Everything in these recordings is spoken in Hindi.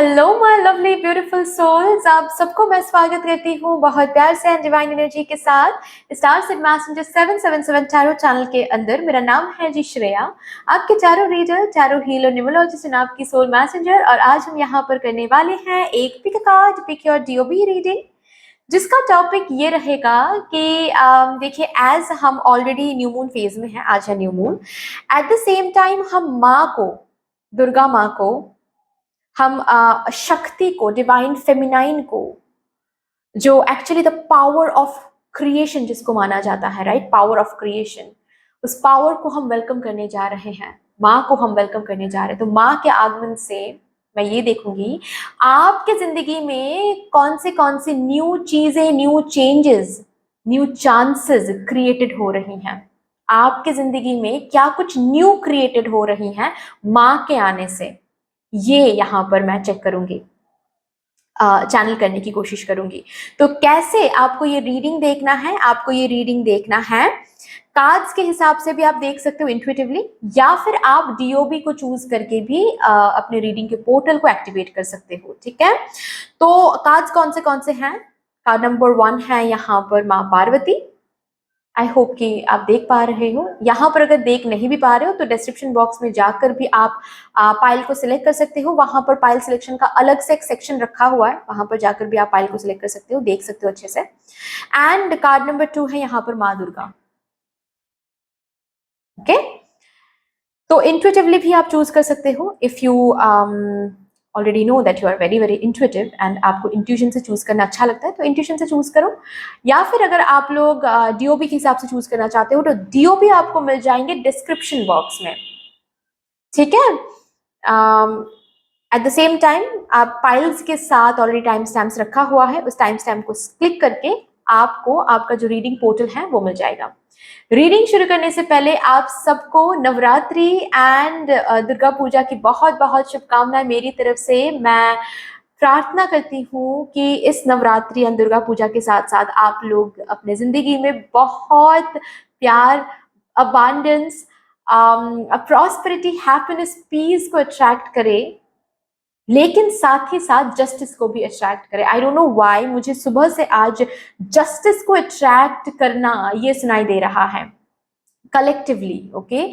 Hello my lovely beautiful souls, आप सबको मैं स्वागत करती हूँ बहुत प्यार से एंड डिवाइन एनर्जी के साथ star seed messenger 777 tarot channel के अंदर। मेरा नाम है जी श्रेया, आपके tarot reader, tarot healer, numerologist and आपकी सोल मैसेंजर। और आज हम यहाँ पर करने वाले हैं एक pick card, pick your DOB reading, जिसका टॉपिक ये रहेगा कि देखिए, एज हम ऑलरेडी न्यू मून फेज में हैं, आज है new moon, eight the same time हम माँ को, दुर्गा माँ को, हम शक्ति को, डिवाइन फेमिनाइन को, जो actually the power of creation जिसको माना जाता है, राइट, पावर ऑफ क्रिएशन, उस पावर को हम वेलकम करने जा रहे हैं। माँ को हम वेलकम करने जा रहे हैं। तो माँ के आगमन से मैं ये देखूंगी आपके जिंदगी में कौन से न्यू चीजें, new changes, new chances created हो रही हैं। आपके जिंदगी में क्या कुछ न्यू क्रिएटेड हो रही हैं माँ के आने से, ये यहाँ पर मैं चेक करूंगी, चैनल करने की कोशिश करूंगी। तो कैसे आपको ये रीडिंग देखना है, आपको ये रीडिंग देखना है कार्ड्स के हिसाब से भी आप देख सकते हो इंट्यूटिवली, या फिर आप डीओबी को चूज करके भी अपने रीडिंग के पोर्टल को एक्टिवेट कर सकते हो। ठीक है, तो कार्ड्स कौन से हैं? कार्ड नंबर 1 है यहाँ पर माँ पार्वती। आई होप कि आप देख पा रहे हो। यहाँ पर अगर देख नहीं भी पा रहे हो तो डिस्क्रिप्शन बॉक्स में जाकर भी आप पाइल को सिलेक्ट कर सकते हो। वहां पर पाइल सिलेक्शन का अलग से एक सेक्शन रखा हुआ है, वहां पर जाकर भी आप पाइल को सिलेक्ट कर सकते हो, देख सकते हो अच्छे से। एंड कार्ड नंबर 2 है यहाँ पर माँ दुर्गा। ओके, तो इंट्यूटिवली भी आप चूज कर सकते हो। If you already know that you are very very intuitive and आपको इंट्यूशन से चूज करना अच्छा लगता है, तो इंट्यूशन से चूज करो। या फिर अगर आप लोग डीओबी के हिसाब से चूज करना चाहते हो तो डीओबी आपको मिल जाएंगे डिस्क्रिप्शन बॉक्स में। ठीक है, एट द सेम टाइम आप पाइल्स के साथ ऑलरेडी टाइम स्टैम्प्स रखा हुआ है, उस टाइम स्टैम्प को क्लिक करके आपको आपका जो रीडिंग पोर्टल है वो मिल जाएगा। रीडिंग शुरू करने से पहले आप सबको नवरात्रि एंड दुर्गा पूजा की बहुत बहुत शुभकामनाएं मेरी तरफ से। मैं प्रार्थना करती हूँ कि इस नवरात्रि एंड दुर्गा पूजा के साथ साथ आप लोग अपने जिंदगी में बहुत प्यार, अबांडेंस, प्रॉस्पेरिटी, हैप्पीनेस, पीस को अट्रैक्ट करें, लेकिन साथ ही साथ जस्टिस को भी अट्रैक्ट करे। आई डोंट नो व्हाई मुझे सुबह से आज जस्टिस को अट्रैक्ट करना ये सुनाई दे रहा है कलेक्टिवली। ओके,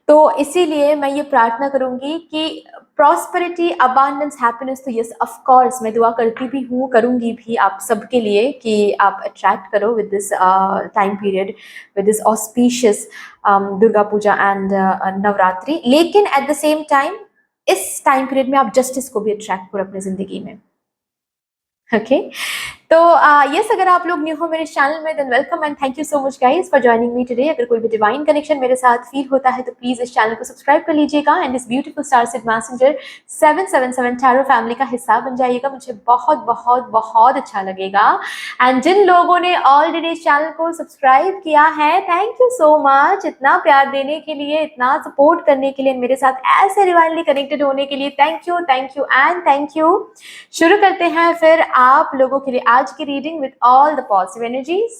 तो इसीलिए मैं ये प्रार्थना करूंगी कि प्रॉस्पेरिटी, अबांडेंस, हैप्पीनेस, तो यस ऑफ कोर्स मैं दुआ करती भी हूँ, करूंगी भी आप सबके लिए कि आप अट्रैक्ट करो with this time period, with this auspicious Durga Puja and Navratri. लेकिन एट द सेम टाइम इस टाइम पीरियड में आप जस्टिस को भी अट्रैक्ट करो अपनी जिंदगी में। ओके, तो यस, अगर आप लोग न्यू हो मेरे चैनल में than welcome and thank you so much guys for joining me today. अगर कोई भी डिवाइन कनेक्शन मेरे साथ फील होता है तो प्लीज इस चैनल को सब्सक्राइब कर लीजिएगा एंड इस beautiful star seed messenger 777 tarot family का हिस्सा बन जाइएगा। मुझे बहुत बहुत बहुत अच्छा लगेगा। एंड जिन लोगों ने ऑलरेडी इस चैनल को सब्सक्राइब किया है, थैंक यू सो मच इतना प्यार देने के लिए, इतना सपोर्ट करने के लिए, मेरे साथ ऐसे डिवाइनली कनेक्टेड होने के लिए। Thank you and thank you. शुरू करते हैं फिर आप लोगों के लिए आज की reading with all the positive energies.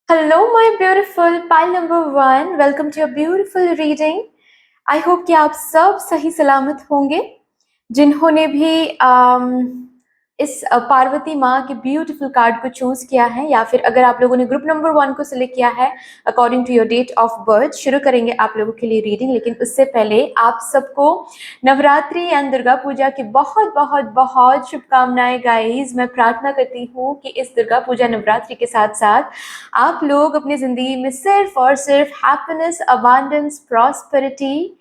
Hello my beautiful pile number 1, welcome to your beautiful reading. I hope कि आप सब सही सलामत होंगे। जिन्होंने भी इस पार्वती माँ के ब्यूटीफुल कार्ड को चूज किया है, या फिर अगर आप लोगों ने ग्रुप नंबर 1 को सिलेक्ट किया है according to your date of birth, शुरू करेंगे आप लोगों के लिए रीडिंग। लेकिन उससे पहले आप सबको नवरात्रि एंड दुर्गा पूजा की बहुत बहुत बहुत शुभकामनाएं गाइज। मैं प्रार्थना करती हूँ कि इस दुर्गा पूजा नवरात्रि के साथ साथ आप लोग अपनी जिंदगी में सिर्फ और सिर्फ happiness, abundance, prosperity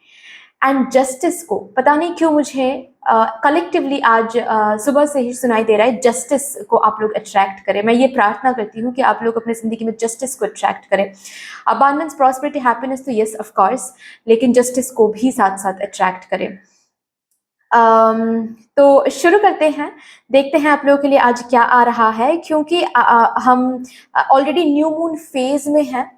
and justice को, पता नहीं क्यों मुझे कलेक्टिवली आज सुबह से ही सुनाई दे रहा है, जस्टिस को आप लोग अट्रैक्ट करें। मैं ये प्रार्थना करती हूँ कि आप लोग अपनी जिंदगी में जस्टिस को अट्रैक्ट करें। अबांडेंस, प्रॉस्पेरिटी, हैप्पीनेस तो यस ऑफ कोर्स, लेकिन जस्टिस को भी साथ साथ अट्रैक्ट करें। तो शुरू करते हैं, देखते हैं आप लोगों के लिए आज क्या आ रहा है, क्योंकि हम ऑलरेडी न्यू मून फेज में हैं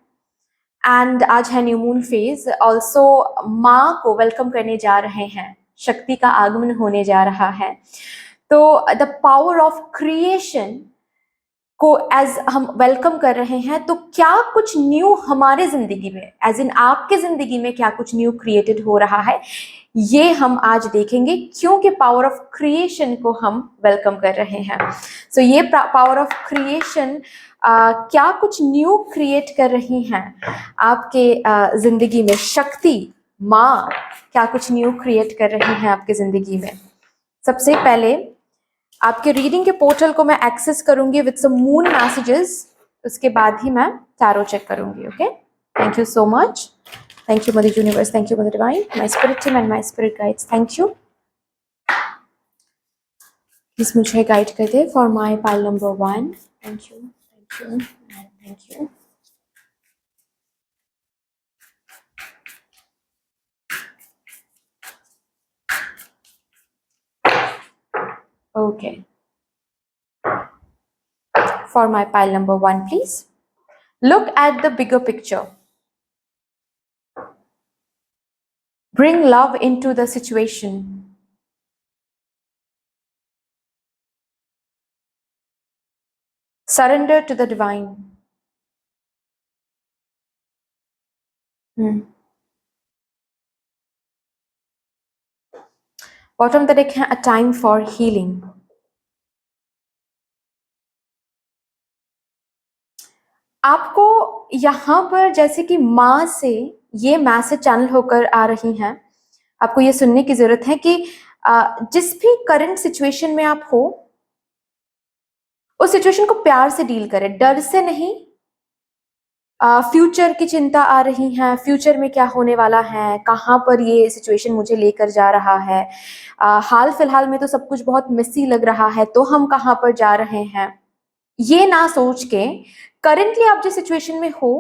एंड आज है न्यू मून फेज। ऑल्सो माँ को वेलकम करने जा रहे हैं, शक्ति का आगमन होने जा रहा है। तो द पावर ऑफ क्रिएशन को एज हम वेलकम कर रहे हैं, तो क्या कुछ न्यू हमारे जिंदगी में, एज इन आपके जिंदगी में क्या कुछ न्यू क्रिएटेड हो रहा है, ये हम आज देखेंगे, क्योंकि पावर ऑफ क्रिएशन को हम वेलकम कर रहे हैं। सो ये पावर ऑफ क्रिएशन क्या कुछ न्यू क्रिएट कर रही हैं आपके जिंदगी में। शक्ति माँ क्या कुछ न्यू क्रिएट कर रही हैं आपके जिंदगी में। सबसे पहले आपके रीडिंग के पोर्टल को मैं एक्सेस करूंगी विद सम मून मैसेजेस, उसके बाद ही मैं टैरो चेक करूंगी। Okay, thank you so much. Thank you mother universe, thank you mother divine, my spirit team and my spirit guides, thank you. Please मुझे गाइड कर दे for my pile number 1। Thank you, thank you, thank you. Okay. For my pile number 1, please. Look at the bigger picture. Bring love into the situation. Surrender to the divine. Bottom the deck, a time for healing. आपको यहाँ पर जैसे कि माँ से ये मैसेज चैनल होकर आ रही हैं, आपको ये सुनने की जरूरत है कि जिस भी करंट सिचुएशन में आप हो, उस सिचुएशन को प्यार से डील करें, डर से नहीं। फ्यूचर की चिंता आ रही है, फ्यूचर में क्या होने वाला है, कहाँ पर ये सिचुएशन मुझे लेकर जा रहा है, हाल फिलहाल में तो सब कुछ बहुत मेसी लग रहा है, तो हम कहाँ पर जा रहे हैं, ये ना सोच के करंटली आप जिस सिचुएशन में हो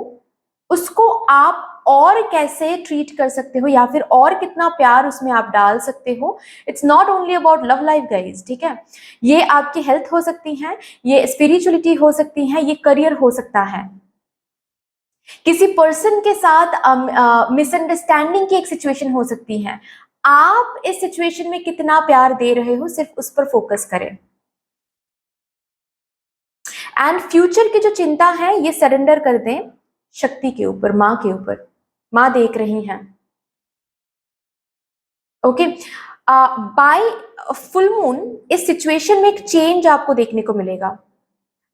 उसको आप और कैसे ट्रीट कर सकते हो, या फिर और कितना प्यार उसमें आप डाल सकते हो। It's not only about love life guys, ठीक है। ये आपकी हेल्थ हो सकती है, ये स्पिरिचुअलिटी हो सकती है, ये करियर हो सकता है, किसी पर्सन के साथ मिसअंडरस्टैंडिंग की एक सिचुएशन हो सकती है। आप इस सिचुएशन में कितना प्यार दे रहे हो, सिर्फ उस पर फोकस करें। एंड फ्यूचर की जो चिंता है ये सरेंडर कर दें शक्ति के ऊपर, माँ के ऊपर। माँ देख रही हैं। ओके, बाय फुल मून इस सिचुएशन में एक चेंज आपको देखने को मिलेगा।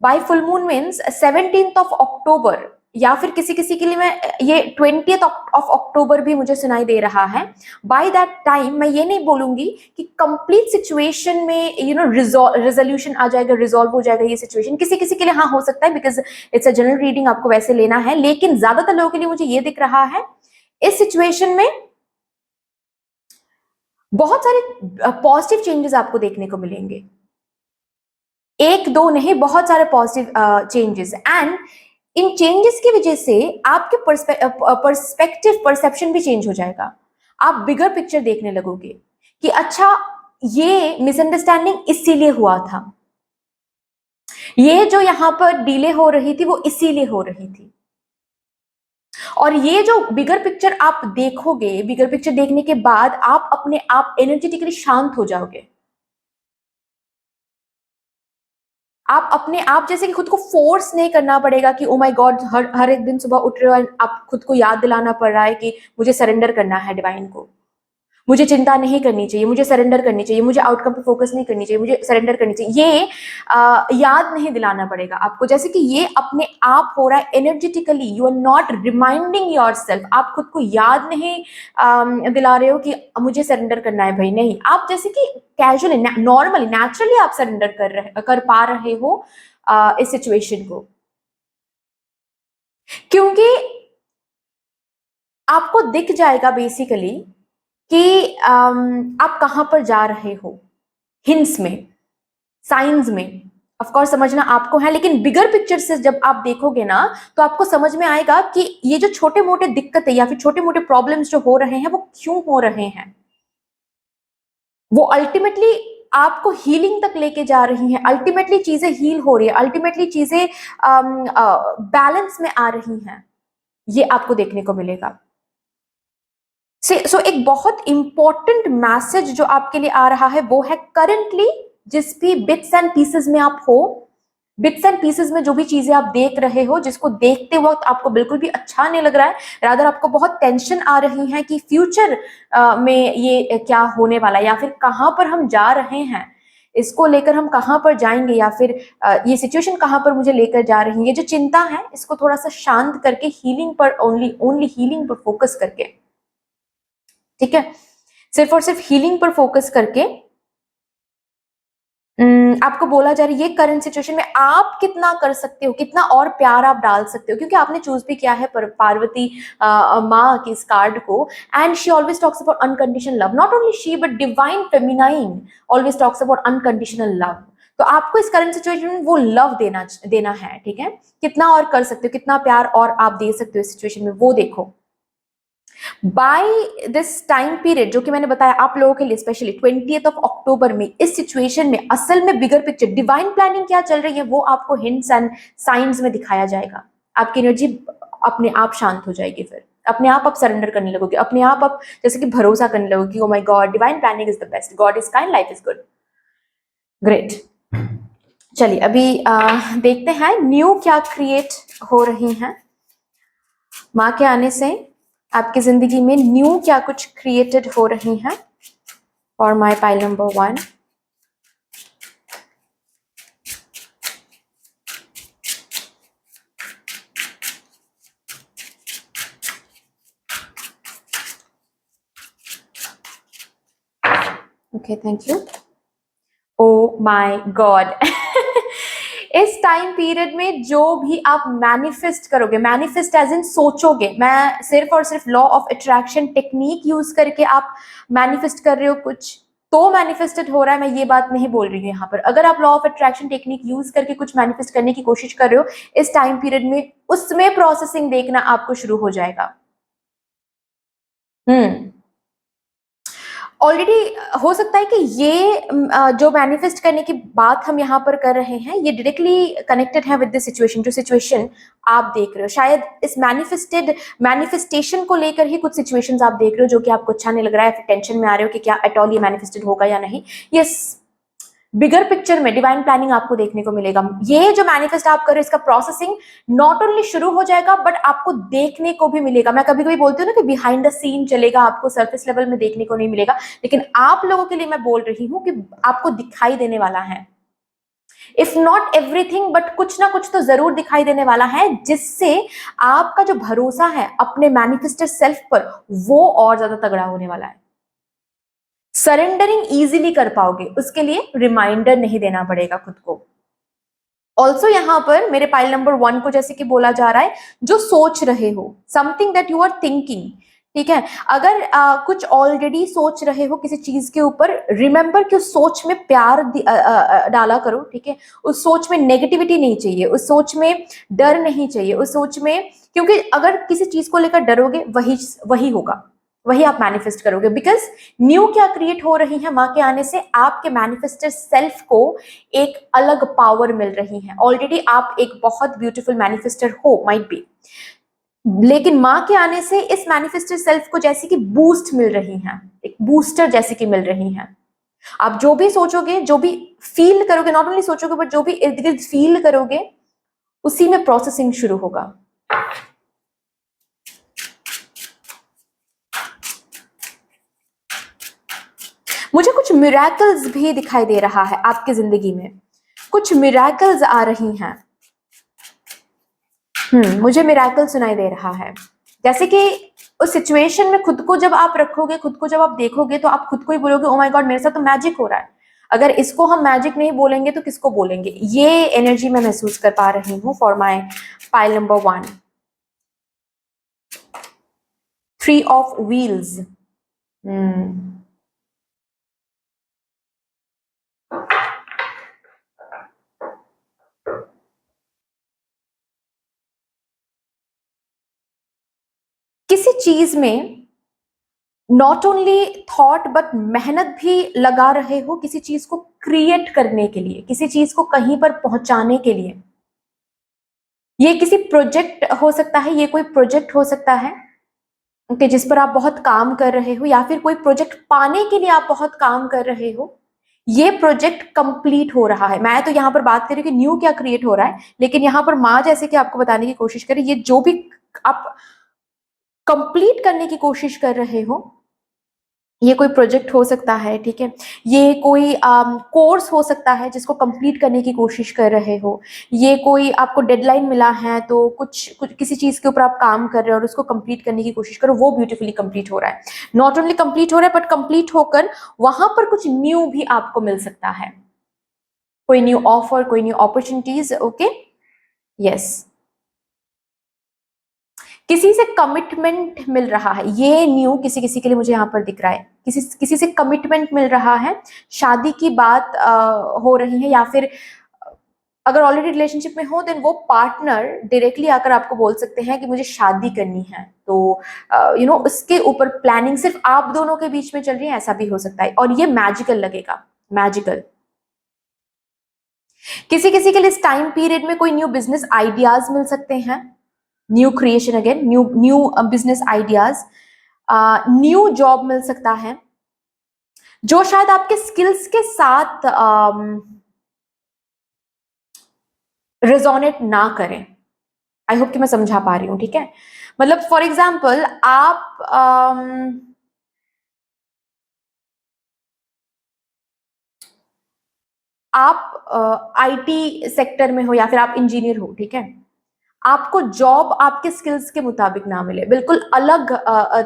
By full moon means 17th of October, या फिर किसी किसी के लिए मैं ये 20th ऑफ अक्टूबर भी मुझे सुनाई दे रहा है। बाय दैट टाइम मैं ये नहीं बोलूंगी कि कंप्लीट सिचुएशन में रेजोल्यूशन आ जाएगा, रिजॉल्व हो जाएगा ये सिचुएशन। किसी किसी के लिए हाँ हो सकता है, because it's a general reading, आपको वैसे लेना है। लेकिन ज्यादातर लोगों के लिए मुझे ये दिख रहा है इस सिचुएशन में बहुत सारे पॉजिटिव चेंजेस आपको देखने को मिलेंगे। एक दो नहीं, बहुत सारे positive changes. And in changes की वजह से आपके पर्सपेक्टिव, परसेप्शन भी चेंज हो जाएगा। आप बिगर पिक्चर देखने लगोगे कि अच्छा ये मिसअंडरस्टैंडिंग इसीलिए हुआ था, ये जो यहाँ पर डिले हो रही थी वो इसीलिए हो रही थी। और ये जो बिगर पिक्चर आप देखोगे, बिगर पिक्चर देखने के बाद आप अपने आप एनर्जेटिकली शांत हो जाओगे। आप अपने आप जैसे कि खुद को फोर्स नहीं करना पड़ेगा कि ओ माय गॉड हर एक दिन सुबह उठ रहे हो और आप खुद को याद दिलाना पड़ रहा है कि मुझे सरेंडर करना है डिवाइन को, मुझे चिंता नहीं करनी चाहिए, मुझे सरेंडर करनी चाहिए, मुझे आउटकम पे फोकस नहीं करनी चाहिए, मुझे सरेंडर करनी चाहिए। ये याद नहीं दिलाना पड़ेगा आपको, जैसे कि ये अपने आप हो रहा है energetically. You are not reminding yourself, आप खुद को याद नहीं दिला रहे हो कि मुझे सरेंडर करना है भाई, नहीं। आप जैसे कि कैजुअली, नॉर्मली, नेचुरली आप सरेंडर कर पा रहे हो इस सिचुएशन को, क्योंकि आपको दिख जाएगा बेसिकली कि आप कहां पर जा रहे हो। हिंट्स में, साइंस में ऑफ कोर्स समझना आपको है, लेकिन बिगर पिक्चर से जब आप देखोगे ना तो आपको समझ में आएगा कि ये जो छोटे मोटे दिक्कतें या फिर छोटे मोटे प्रॉब्लम्स जो हो रहे हैं वो क्यों हो रहे हैं। वो अल्टीमेटली आपको हीलिंग तक लेके जा रही हैं, अल्टीमेटली चीजें हील हो रही है, अल्टीमेटली चीजें बैलेंस में आ रही हैं। ये आपको देखने को मिलेगा। सो एक बहुत इंपॉर्टेंट मैसेज जो आपके लिए आ रहा है वो है, करंटली जिस भी बिट्स एंड पीसेस में आप हो, बिट्स एंड पीसेस में जो भी चीजें आप देख रहे हो, जिसको देखते वक्त आपको बिल्कुल भी अच्छा नहीं लग रहा है, रादर आपको बहुत टेंशन आ रही है कि फ्यूचर में ये क्या होने वाला है, या फिर कहाँ पर हम जा रहे हैं, इसको लेकर हम कहाँ पर जाएंगे, या फिर ये सिचुएशन कहाँ पर मुझे लेकर जा रही है, ये जो चिंता है इसको थोड़ा सा शांत करके हीलिंग पर, ओनली हीलिंग पर फोकस करके, ठीक है, सिर्फ और सिर्फ हीलिंग पर फोकस करके आपको बोला जा रहा है ये करंट सिचुएशन में आप कितना कर सकते हो, कितना और प्यार आप डाल सकते हो, क्योंकि आपने चूज भी किया है पार्वती माँ की इस कार्ड को, and she always talks about unconditional love, not only she but divine feminine always talks about unconditional love. तो आपको इस करंट सिचुएशन में वो लव देना है, ठीक है, कितना और कर सकते हो, कितना प्यार और आप दे सकते हो इस सिचुएशन में, वो देखो। बाय दिस टाइम पीरियड जो कि मैंने बताया आप लोगों के लिए स्पेशली 20th ऑफ अक्टूबर में, इस सिचुएशन में असल में बिगर पिक्चर डिवाइन प्लानिंग क्या चल रही है वो आपको हिंट्स एंड साइंस में दिखाया जाएगा। आपकी एनर्जी अपने आप शांत हो जाएगी, फिर अपने आप सरेंडर करने लगोगे, अपने आप जैसे कि भरोसा करने लगोगे, ओ my God divine planning is the best, God is kind, life is good, great. चलिए अभी देखते हैं न्यू क्या क्रिएट हो रही है माँ के आने से, आपकी जिंदगी में न्यू क्या कुछ क्रिएटेड हो रही है for my pile number 1। Okay thank you. O my God इस टाइम पीरियड में जो भी आप मैनिफेस्ट करोगे, मैनिफेस्ट एज इन सोचोगे, मैं सिर्फ और सिर्फ law of attraction technique use करके आप मैनिफेस्ट कर रहे हो कुछ तो मैनिफेस्टेड हो रहा है, मैं ये बात नहीं बोल रही हूँ यहाँ पर। अगर आप law of attraction technique use करके कुछ मैनिफेस्ट करने की कोशिश कर रहे हो इस टाइम पीरियड में, उसमें प्रोसेसिंग देखना आपको शुरू हो जाएगा। ऑलरेडी हो सकता है कि ये जो मैनिफेस्ट करने की बात हम यहाँ पर कर रहे हैं ये डायरेक्टली कनेक्टेड है विद द सिचुएशन, जो सिचुएशन आप देख रहे हो, शायद इस मैनिफेस्टेशन को लेकर ही कुछ सिचुएशंस आप देख रहे हो जो कि आपको अच्छा नहीं लग रहा है, फिर टेंशन में आ रहे हो कि क्या एट ऑल ये मैनिफेस्टेड होगा या नहीं। यस, बिगर पिक्चर में डिवाइन प्लानिंग आपको देखने को मिलेगा। ये जो मैनिफेस्ट आप कर रहे हो इसका प्रोसेसिंग नॉट ओनली शुरू हो जाएगा बट आपको देखने को भी मिलेगा। मैं कभी कभी बोलती हूँ ना कि बिहाइंड द सीन चलेगा, आपको सरफेस लेवल में देखने को नहीं मिलेगा, लेकिन आप लोगों के लिए मैं बोल रही हूँ कि आपको दिखाई देने वाला है, इफ नॉट एवरीथिंग बट कुछ ना कुछ तो जरूर दिखाई देने वाला है, जिससे आपका जो भरोसा है अपने मैनिफेस्टेड सेल्फ पर वो और ज्यादा तगड़ा होने वाला है। सरेंडरिंग इजीली कर पाओगे, उसके लिए रिमाइंडर नहीं देना पड़ेगा खुद को। ऑल्सो यहां पर मेरे पाइल नंबर 1 को जैसे कि बोला जा रहा है जो सोच रहे हो, something that you are thinking, ठीक है, अगर कुछ ऑलरेडी सोच रहे हो किसी चीज के ऊपर, रिमेंबर कि उस सोच में प्यार डाला करो, ठीक है, उस सोच में नेगेटिविटी नहीं चाहिए, उस सोच में डर नहीं चाहिए, उस सोच में, क्योंकि अगर किसी चीज को लेकर डरोगे वही होगा, वही आप मैनिफेस्ट करोगे। बिकॉज न्यू क्या क्रिएट हो रही है माँ के आने से, आपके मैनिफेस्टेड सेल्फ को एक अलग पावर मिल रही है। ऑलरेडी आप एक बहुत ब्यूटीफुल मैनिफेस्टर हो, माइट बी, लेकिन माँ के आने से इस मैनिफेस्टेड सेल्फ को जैसे कि बूस्ट मिल रही है, एक बूस्टर जैसे कि मिल रही है। आप जो भी सोचोगे, जो भी फील करोगे, नॉट ओनली सोचोगे बट जो भी इर्द गिर्द फील करोगे, उसी में प्रोसेसिंग शुरू होगा। मुझे कुछ मिरेकल्स भी दिखाई दे रहा है आपकी जिंदगी में, कुछ मिरेकल्स आ रही हैं। मुझे मिरेकल सुनाई दे रहा है, जैसे कि उस सिचुएशन में खुद को जब आप रखोगे, खुद को जब आप देखोगे तो आप खुद को ही बोलोगे ओ माय गॉड मेरे साथ तो मैजिक हो रहा है। अगर इसको हम मैजिक नहीं बोलेंगे तो किसको बोलेंगे? ये एनर्जी मैं महसूस कर पा रही हूँ for my pile number 1, 3 of wheels. किसी चीज में नॉट ओनली थॉट बट मेहनत भी लगा रहे हो किसी चीज को क्रिएट करने के लिए, किसी चीज को कहीं पर पहुंचाने के लिए। ये किसी प्रोजेक्ट हो सकता है, ये कोई प्रोजेक्ट हो सकता है कि जिस पर आप बहुत काम कर रहे हो, या फिर कोई प्रोजेक्ट पाने के लिए आप बहुत काम कर रहे हो, ये प्रोजेक्ट कंप्लीट हो रहा है। मैं तो यहाँ पर बात कर रही हूँ कि न्यू क्या क्रिएट हो रहा है, लेकिन यहाँ पर माँ जैसे कि आपको बताने की कोशिश करें, ये जो भी आप कंप्लीट करने की कोशिश कर रहे हो, ये कोई प्रोजेक्ट हो सकता है, ठीक है, ये कोई कोर्स हो सकता है जिसको कंप्लीट करने की कोशिश कर रहे हो, ये कोई आपको डेडलाइन मिला है तो कुछ किसी चीज के ऊपर आप काम कर रहे हो और उसको कंप्लीट करने की कोशिश करो, वो ब्यूटीफुली कंप्लीट हो रहा है। नॉट ओनली कंप्लीट हो रहा है बट कंप्लीट होकर वहां पर कुछ न्यू भी आपको मिल सकता है, कोई न्यू ऑफर, कोई न्यू अपॉर्चुनिटीज। ओके, यस, किसी से कमिटमेंट मिल रहा है, ये न्यू किसी किसी के लिए मुझे यहाँ पर दिख रहा है, किसी से कमिटमेंट मिल रहा है, शादी की बात हो रही है, या फिर अगर ऑलरेडी रिलेशनशिप में हो देन वो पार्टनर डायरेक्टली आकर आपको बोल सकते हैं कि मुझे शादी करनी है, तो उसके ऊपर प्लानिंग सिर्फ आप दोनों के बीच में चल रही है, ऐसा भी हो सकता है, और ये मैजिकल लगेगा, मैजिकल। किसी किसी के लिए इस टाइम पीरियड में कोई न्यू बिजनेस आइडियाज मिल सकते हैं, new creation, again new new business ideas, new job मिल सकता है जो शायद आपके स्किल्स के साथ रेजोनेट ना करें। आई होप कि मैं समझा पा रही हूं, ठीक है, मतलब फॉर एग्जाम्पल आप आईटी सेक्टर में हो या फिर आप इंजीनियर हो, ठीक है, आपको जॉब आपके स्किल्स के मुताबिक ना मिले, बिल्कुल अलग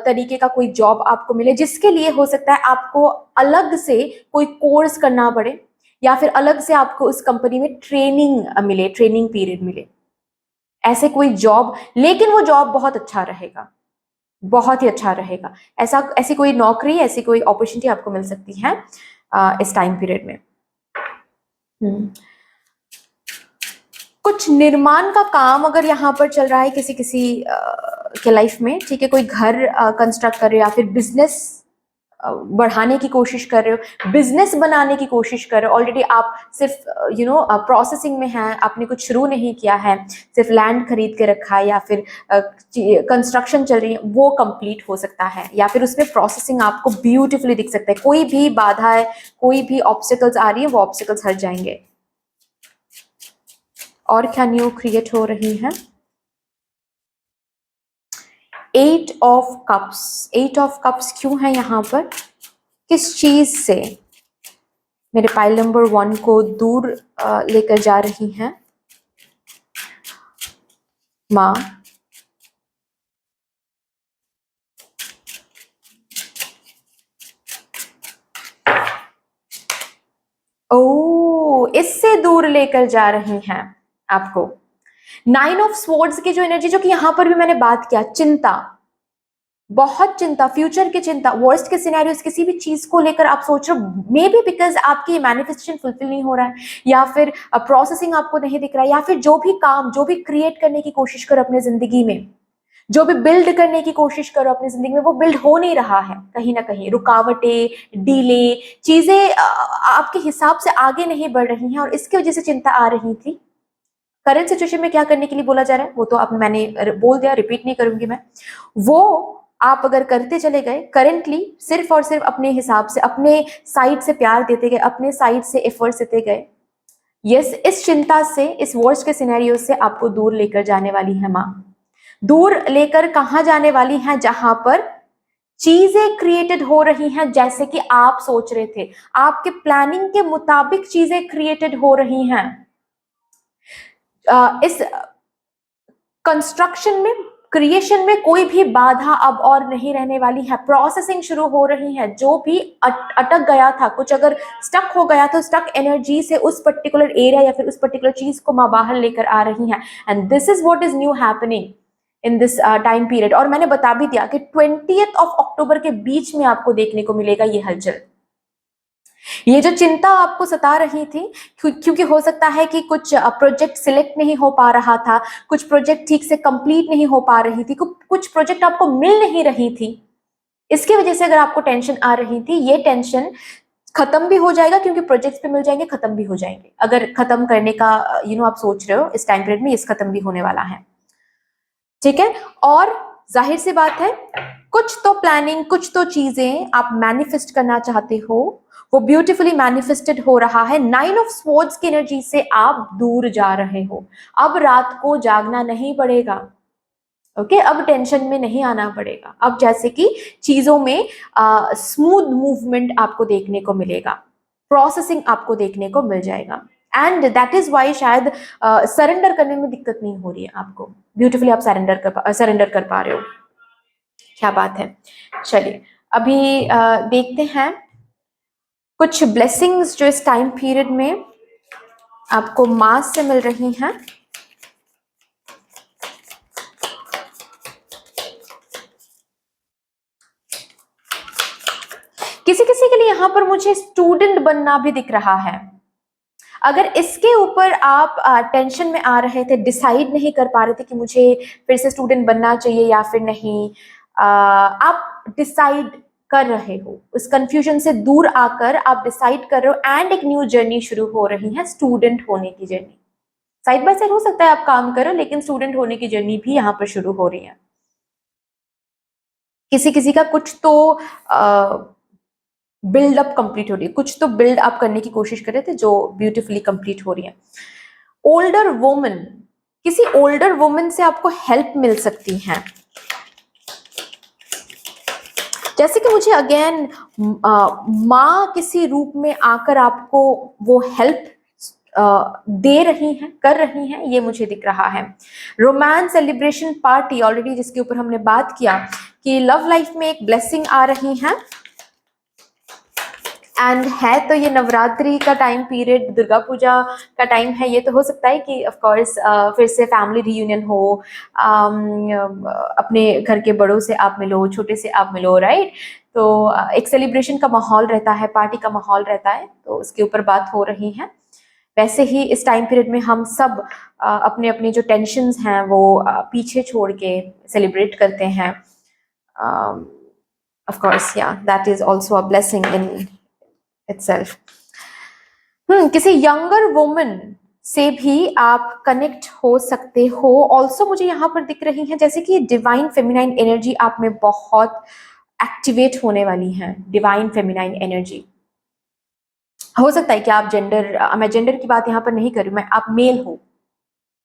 तरीके का कोई जॉब आपको मिले, जिसके लिए हो सकता है आपको अलग से कोई कोर्स करना पड़े, या फिर अलग से आपको उस कंपनी में ट्रेनिंग मिले, ट्रेनिंग पीरियड मिले, ऐसे कोई जॉब, लेकिन वो जॉब बहुत अच्छा रहेगा, बहुत ही अच्छा रहेगा, ऐसी कोई नौकरी, ऐसी कोई अपॉर्चुनिटी आपको मिल सकती है इस टाइम पीरियड में। हम्म। कुछ निर्माण का काम अगर यहाँ पर चल रहा है किसी किसी के लाइफ में, ठीक है, कोई घर कंस्ट्रक्ट कर रहे हो, या फिर बिजनेस बढ़ाने की कोशिश कर रहे हो, बिजनेस बनाने की कोशिश कर रहे हो, ऑलरेडी आप सिर्फ प्रोसेसिंग में हैं, आपने कुछ शुरू नहीं किया है, सिर्फ लैंड खरीद के रखा है, या फिर कंस्ट्रक्शन चल रही है, वो कंप्लीट हो सकता है, या फिर उसमें प्रोसेसिंग आपको ब्यूटीफुली दिख सकता है, कोई भी बाधा है, कोई भी ऑब्स्टिकल्स आ रही है, वो ऑब्स्टिकल्स हट जाएंगे। और क्या न्यू क्रिएट हो रही है? 8 ऑफ कप्स, 8 ऑफ कप्स क्यों है यहाँ पर? किस चीज से मेरे पाइल नंबर 1 को दूर लेकर जा रही हैं माँ? ओ, इससे दूर लेकर जा रही हैं आपको। 9 ऑफ स्वॉर्ड्स की जो एनर्जी, जो कि यहां पर भी मैंने बात किया, चिंता, बहुत चिंता, फ्यूचर की चिंता, वर्स्ट के सिनेरियोस, किसी भी चीज को लेकर आप सोच रहे हो, मे बी बिकॉज आपकी मैनिफेस्टेशन फुलफिल नहीं हो रहा है, या फिर प्रोसेसिंग आपको नहीं दिख रहा है, या फिर जो भी काम, जो भी क्रिएट करने की कोशिश करो अपने जिंदगी में, जो भी बिल्ड करने की कोशिश करो अपनी जिंदगी में, वो बिल्ड हो नहीं रहा है, कहीं ना कहीं रुकावटें, डिले, चीजें आपके हिसाब से आगे नहीं बढ़ रही हैं, और इसकी वजह से चिंता आ रही थी। करंट सिचुएशन में क्या करने के लिए बोला जा रहा है वो तो अब मैंने बोल दिया, रिपीट नहीं करूंगी मैं। वो आप अगर करते चले गए करेंटली, सिर्फ और सिर्फ अपने हिसाब से, अपने साइड से प्यार देते गए, अपने साइड से एफर्ट्स देते गए, यस, इस चिंता से, इस वर्स्ट के सिनेरियो से आपको दूर लेकर जाने वाली है माँ। दूर लेकर कहाँ जाने वाली हैं? जहां पर चीजें क्रिएटेड हो रही हैं जैसे कि आप सोच रहे थे, आपके प्लानिंग के मुताबिक चीजें क्रिएटेड हो रही हैं। इस कंस्ट्रक्शन में, क्रिएशन में कोई भी बाधा अब और नहीं रहने वाली है, प्रोसेसिंग शुरू हो रही है, जो भी अटक गया था, कुछ अगर स्टक हो गया तो स्टक एनर्जी से उस पर्टिकुलर एरिया या फिर उस पर्टिकुलर चीज को माँ बाहर लेकर आ रही है, and this is what is new happening in this time period. और मैंने बता भी दिया कि 20 अक्टूबर के बीच में आपको देखने को मिलेगा ये हलचल, ये जो चिंता आपको सता रही थी, क्योंकि हो सकता है कि कुछ प्रोजेक्ट सिलेक्ट नहीं हो पा रहा था, कुछ प्रोजेक्ट ठीक से कंप्लीट नहीं हो पा रही थी, कुछ प्रोजेक्ट आपको मिल नहीं रही थी, इसकी वजह से अगर आपको टेंशन आ रही थी, ये टेंशन खत्म भी हो जाएगा, क्योंकि प्रोजेक्ट्स पे मिल जाएंगे, खत्म भी हो जाएंगे। अगर खत्म करने का आप सोच रहे हो इस टाइम पीरियड में, ये खत्म भी होने वाला है, ठीक है। और जाहिर सी बात है, कुछ तो प्लानिंग, कुछ तो चीजें आप मैनिफेस्ट करना चाहते हो, वो ब्यूटीफुली मैनिफेस्टेड हो रहा है। 9 ऑफ स्वॉर्ड्स की एनर्जी से आप दूर जा रहे हो। अब रात को जागना नहीं पड़ेगा। ओके, अब टेंशन में नहीं आना पड़ेगा। अब जैसे कि चीजों में स्मूथ मूवमेंट आपको देखने को मिलेगा, प्रोसेसिंग आपको देखने को मिल जाएगा। एंड दैट इज वाई शायद सरेंडर करने में दिक्कत नहीं हो रही है आपको। ब्यूटीफुली आप सरेंडर कर पा रहे हो। क्या बात है। चलिए अभी देखते हैं कुछ ब्लेसिंग्स जो इस टाइम पीरियड में आपको माँ से मिल रही हैं। किसी किसी के लिए यहाँ पर मुझे स्टूडेंट बनना भी दिख रहा है। अगर इसके ऊपर आप टेंशन में आ रहे थे, डिसाइड नहीं कर पा रहे थे कि मुझे फिर से स्टूडेंट बनना चाहिए या फिर नहीं, आप डिसाइड कर रहे हो, उस कंफ्यूजन से दूर आकर आप डिसाइड कर रहे हो एंड एक न्यू जर्नी शुरू हो रही है, स्टूडेंट होने की जर्नी। साइड बाय साइड हो सकता है आप काम करो, लेकिन स्टूडेंट होने की जर्नी भी यहाँ पर शुरू हो रही है। किसी किसी का कुछ तो बिल्डअप कंप्लीट हो रही है, कुछ तो बिल्ड अप करने की कोशिश कर रहे थे जो ब्यूटीफुली कंप्लीट हो रही है। ओल्डर वुमन, किसी ओल्डर वुमन से आपको हेल्प मिल सकती है। जैसे कि मुझे अगेन माँ किसी रूप में आकर आपको वो हेल्प दे रही हैं, कर रही हैं, ये मुझे दिख रहा है। रोमांस सेलिब्रेशन पार्टी, ऑलरेडी जिसके ऊपर हमने बात किया कि लव लाइफ में एक ब्लेसिंग आ रही है। एंड है तो ये नवरात्रि का टाइम पीरियड, दुर्गा पूजा का टाइम है, ये तो हो सकता है कि ऑफ कोर्स फिर से फैमिली रियूनियन हो, अपने घर के बड़ों से आप मिलो, छोटे से आप मिलो, राइट। तो एक सेलिब्रेशन का माहौल रहता है, पार्टी का माहौल रहता है, तो उसके ऊपर बात हो रही है। वैसे ही इस टाइम पीरियड में हम सब अपने अपने जो टेंशन्स हैं वो पीछे छोड़ के सेलिब्रेट करते हैं। ऑफ कोर्स या that is also a blessing in itself। किसी यंगर वुमन से भी आप कनेक्ट हो सकते हो। ऑल्सो मुझे यहाँ पर दिख रही है जैसे कि डिवाइन फेमिनाइन एनर्जी आप में बहुत एक्टिवेट होने वाली है। डिवाइन फेमिनाइन एनर्जी हो सकता है कि आप मैं जेंडर की बात यहाँ पर नहीं कर रही हूँ, मैं आप मेल हो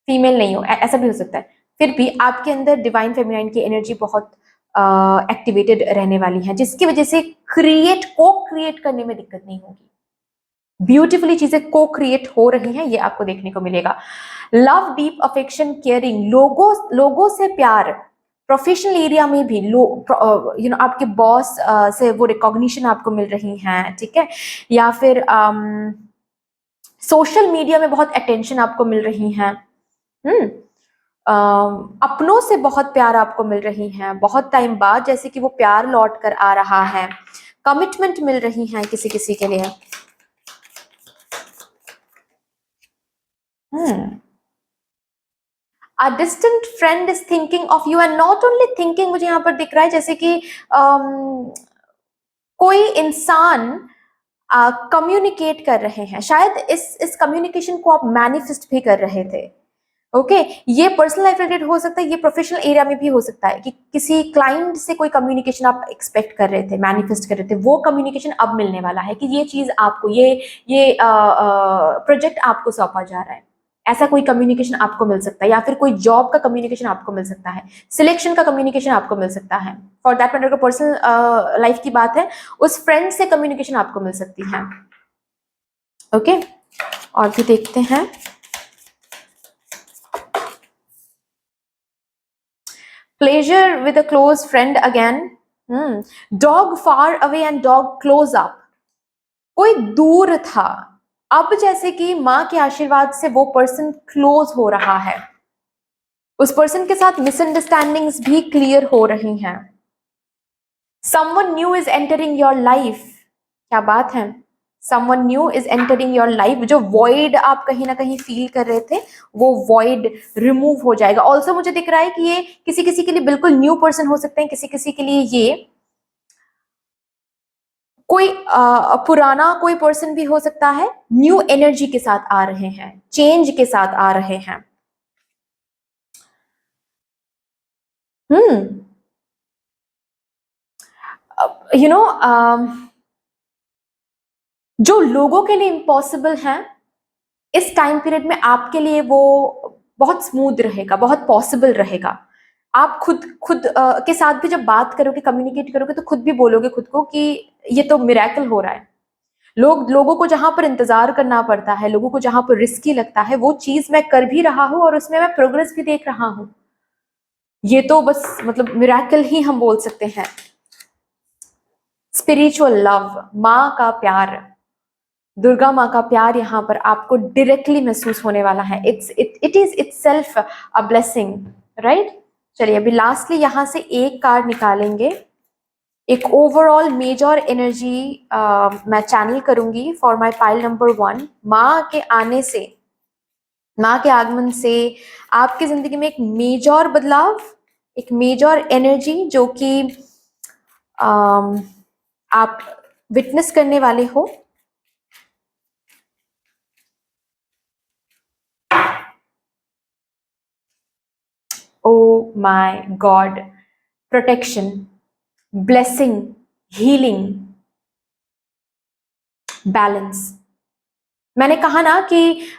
फीमेल नहीं हो, ऐसा भी हो सकता है। फिर भी आपके अंदर डिवाइन फेमिनाइन की एनर्जी बहुत एक्टिवेटेड रहने वाली है, जिसकी वजह से को क्रिएट करने में दिक्कत नहीं होगी। ब्यूटीफुली चीजें को क्रिएट हो रही हैं, ये आपको देखने को मिलेगा। लव, डीप अफेक्शन, केयरिंग, लोगों से प्यार, प्रोफेशनल एरिया में भी आपके बॉस से वो रिकॉग्निशन आपको मिल रही है, ठीक है। या फिर सोशल मीडिया में बहुत अटेंशन आपको मिल रही है। अपनों से बहुत प्यार आपको मिल रही है, बहुत टाइम बाद जैसे कि वो प्यार लौट कर आ रहा है। कमिटमेंट मिल रही है किसी किसी के लिए। A distant friend is thinking of you, and not only thinking, मुझे यहाँ पर दिख रहा है जैसे कि कोई इंसान कम्युनिकेट कर रहे हैं, शायद इस कम्युनिकेशन को आप मैनिफेस्ट भी कर रहे थे। ओके ये पर्सनल लाइफ रिलेटेड हो सकता है, ये प्रोफेशनल एरिया में भी हो सकता है कि किसी क्लाइंट से कोई कम्युनिकेशन आप एक्सपेक्ट कर रहे थे, मैनिफेस्ट कर रहे थे, वो कम्युनिकेशन अब मिलने वाला है कि ये चीज आपको, ये प्रोजेक्ट आपको सौंपा जा रहा है। ऐसा कोई कम्युनिकेशन आपको मिल सकता है, या फिर कोई जॉब का कम्युनिकेशन आपको मिल सकता है, सिलेक्शन का कम्युनिकेशन आपको मिल सकता है। For that matter, personal life की बात है, उस फ्रेंड से कम्युनिकेशन आपको मिल सकती है। ओके और भी देखते हैं। Pleasure with a close friend again. Dog far away and dog close up. कोई दूर था, अब जैसे कि माँ के आशीर्वाद से वो पर्सन क्लोज हो रहा है। उस पर्सन के साथ मिसअंडरस्टैंडिंग्स भी क्लियर हो रही हैं। Someone new is entering your life. क्या बात है। Someone new is entering your life. जो void आप कहीं ना कहीं फील कर रहे थे, वो void रिमूव हो जाएगा। ऑल्सो मुझे दिख रहा है कि ये किसी किसी के लिए बिल्कुल न्यू पर्सन हो सकते हैं, किसी किसी के लिए ये कोई पुराना कोई पर्सन भी हो सकता है। न्यू एनर्जी के साथ आ रहे हैं, चेंज के साथ आ रहे हैं। यू नो जो लोगों के लिए इम्पॉसिबल है, इस टाइम पीरियड में आपके लिए वो बहुत स्मूथ रहेगा, बहुत पॉसिबल रहेगा। आप खुद खुद के साथ भी जब बात करोगे, कम्युनिकेट करोगे, तो खुद भी बोलोगे खुद को कि ये तो मिरेकल हो रहा है। लोगों को जहां पर इंतजार करना पड़ता है, लोगों को जहां पर रिस्की लगता है, वो चीज मैं कर भी रहा हूं और उसमें मैं प्रोग्रेस भी देख रहा हूं। ये तो बस मतलब मिरेकल ही हम बोल सकते हैं। स्पिरिचुअल लव, माँ का प्यार, दुर्गा माँ का प्यार यहाँ पर आपको डायरेक्टली महसूस होने वाला है। It is itself a blessing, right. चलिए अभी लास्टली यहाँ से एक कार्ड निकालेंगे, एक ओवरऑल मेजर एनर्जी मैं चैनल करूंगी फॉर माय पाइल नंबर 1। माँ के आने से, माँ के आगमन से आपकी जिंदगी में एक मेजर बदलाव, एक मेजर एनर्जी जो कि आप विटनेस करने वाले हो। ओ my God, protection, blessing, healing, balance. मैंने कहा ना कि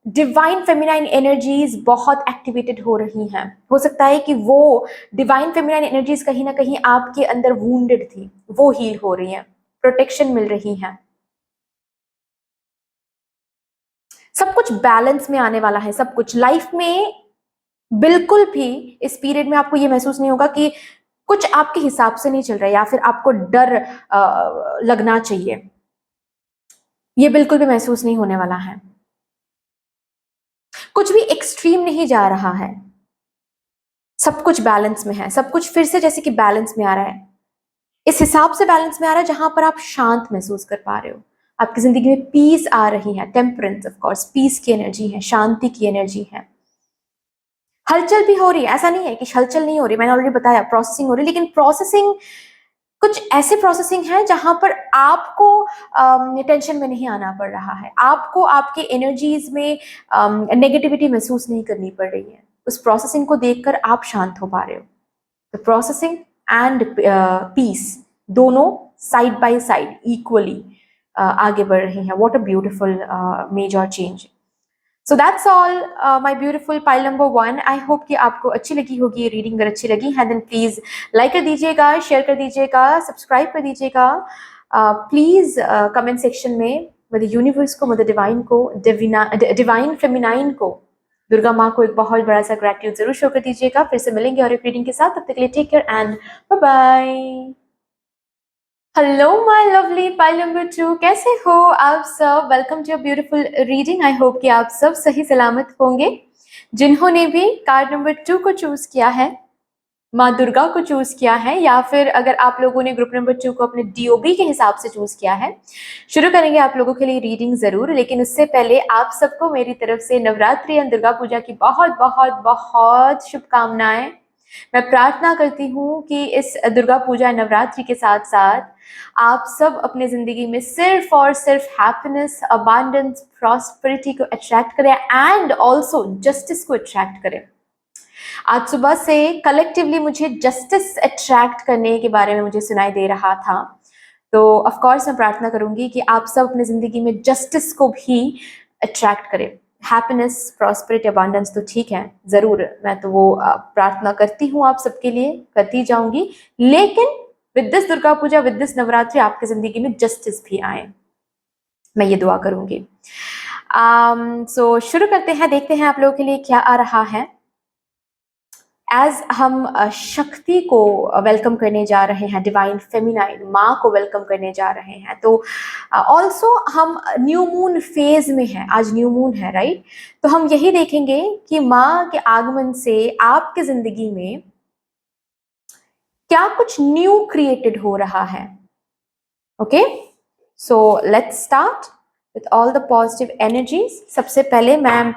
डिवाइन फेमिनाइन एनर्जीज बहुत एक्टिवेटेड हो रही हैं। हो सकता है कि वो डिवाइन फेमिनाइन एनर्जीज कहीं ना कहीं आपके अंदर वुंडेड थी, वो हील हो रही हैं, प्रोटेक्शन मिल रही है, सब कुछ बैलेंस में आने वाला है। सब कुछ लाइफ में बिल्कुल भी इस पीरियड में आपको ये महसूस नहीं होगा कि कुछ आपके हिसाब से नहीं चल रहा है या फिर आपको डर लगना चाहिए। ये बिल्कुल भी महसूस नहीं होने वाला है। कुछ भी एक्सट्रीम नहीं जा रहा है, सब कुछ बैलेंस में है। सब कुछ फिर से जैसे कि बैलेंस में आ रहा है, इस हिसाब से बैलेंस में आ रहा है जहां पर आप शांत महसूस कर पा रहे हो। आपकी जिंदगी में पीस आ रही है, टेम्परेंस, ऑफ कोर्स पीस की एनर्जी है, शांति की एनर्जी है। हलचल भी हो रही है, ऐसा नहीं है कि हलचल नहीं हो रही, मैंने ऑलरेडी बताया प्रोसेसिंग हो रही है, लेकिन प्रोसेसिंग कुछ ऐसे प्रोसेसिंग है जहां पर आपको टेंशन में नहीं आना पड़ रहा है, आपको आपके एनर्जीज में नेगेटिविटी महसूस नहीं करनी पड़ रही है। उस प्रोसेसिंग को देखकर आप शांत हो पा रहे हो। तो प्रोसेसिंग एंड पीस दोनों साइड बाय साइड इक्वली आगे बढ़ रही हैं। What a beautiful major change. So that's all my beautiful pile number 1। I hope कि आपको अच्छी लगी होगी ये रीडिंग। अगर अच्छी लगी है देन प्लीज लाइक कर दीजिएगा, शेयर कर दीजिएगा, सब्सक्राइब कर दीजिएगा। प्लीज कमेंट सेक्शन में मदर यूनिवर्स को, मदर डिवाइन को, डिवाइन फेमिनाइन को, दुर्गा माँ को एक बहुत बड़ा सा ग्रेटिट्यूड जरूर शो कर दीजिएगा। फिर से मिलेंगे और एक रीडिंग के साथ, तब तक के लिए take care and bye bye. Hello my lovely pile number 2, कैसे हो आप सब? Welcome to beautiful reading. I hope कि आप सब सही सलामत होंगे। जिन्होंने भी कार्ड नंबर 2 को चूज किया है, माँ दुर्गा को चूज किया है, या फिर अगर आप लोगों ने ग्रुप नंबर 2 को अपने डीओबी के हिसाब से चूज किया है, शुरू करेंगे आप लोगों के लिए रीडिंग जरूर। लेकिन उससे पहले आप सबको मेरी तरफ से नवरात्रि एंड दुर्गा पूजा की बहुत बहुत बहुत शुभकामनाएं। मैं प्रार्थना करती हूँ कि इस दुर्गा पूजा नवरात्रि के साथ साथ आप सब अपने जिंदगी में सिर्फ और सिर्फ हैप्पीनेस, अबांडेंस, प्रॉस्पेरिटी को अट्रैक्ट करें एंड ऑल्सो जस्टिस को अट्रैक्ट करें। आज सुबह से कलेक्टिवली मुझे जस्टिस अट्रैक्ट करने के बारे में मुझे सुनाई दे रहा था। तो ऑफ कोर्स मैं प्रार्थना करूंगी कि आप सब अपनी जिंदगी में जस्टिस को भी अट्रैक्ट करें। हैप्पीनेस, प्रॉस्पेरिटी, अबांडेंस तो ठीक है, जरूर मैं तो वो प्रार्थना करती हूँ आप सबके लिए, करती जाऊंगी। लेकिन with this Durga Puja, with this Navratri आपकी जिंदगी में जस्टिस भी आए, मैं ये दुआ करूंगी। सो शुरू करते हैं, देखते हैं आप लोगों के लिए क्या आ रहा है। एज हम शक्ति को वेलकम करने जा रहे हैं, डिवाइन फेमिनाइन माँ को वेलकम करने जा रहे हैं, तो ऑल्सो हम न्यू मून फेज में हैं। आज न्यू मून है, राइट। तो हम यही देखेंगे कि माँ के आगमन से आपके जिंदगी में क्या कुछ न्यू क्रिएटेड हो रहा है। Okay, so let's start with all the positive energies. सबसे पहले मैं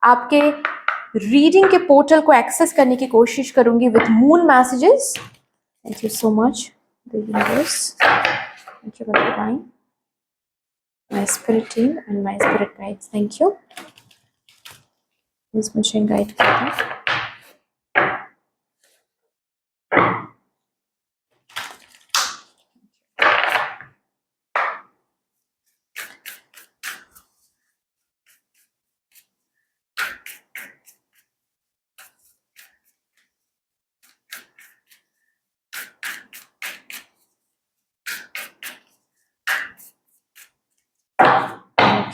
आपके रीडिंग के पोर्टल को एक्सेस करने की कोशिश करूंगी with moon messages. Thank you so much the universe, thank you mother divine, my spirit team and my spirit guides, thank you. Please मुझे गाइड कीजिए।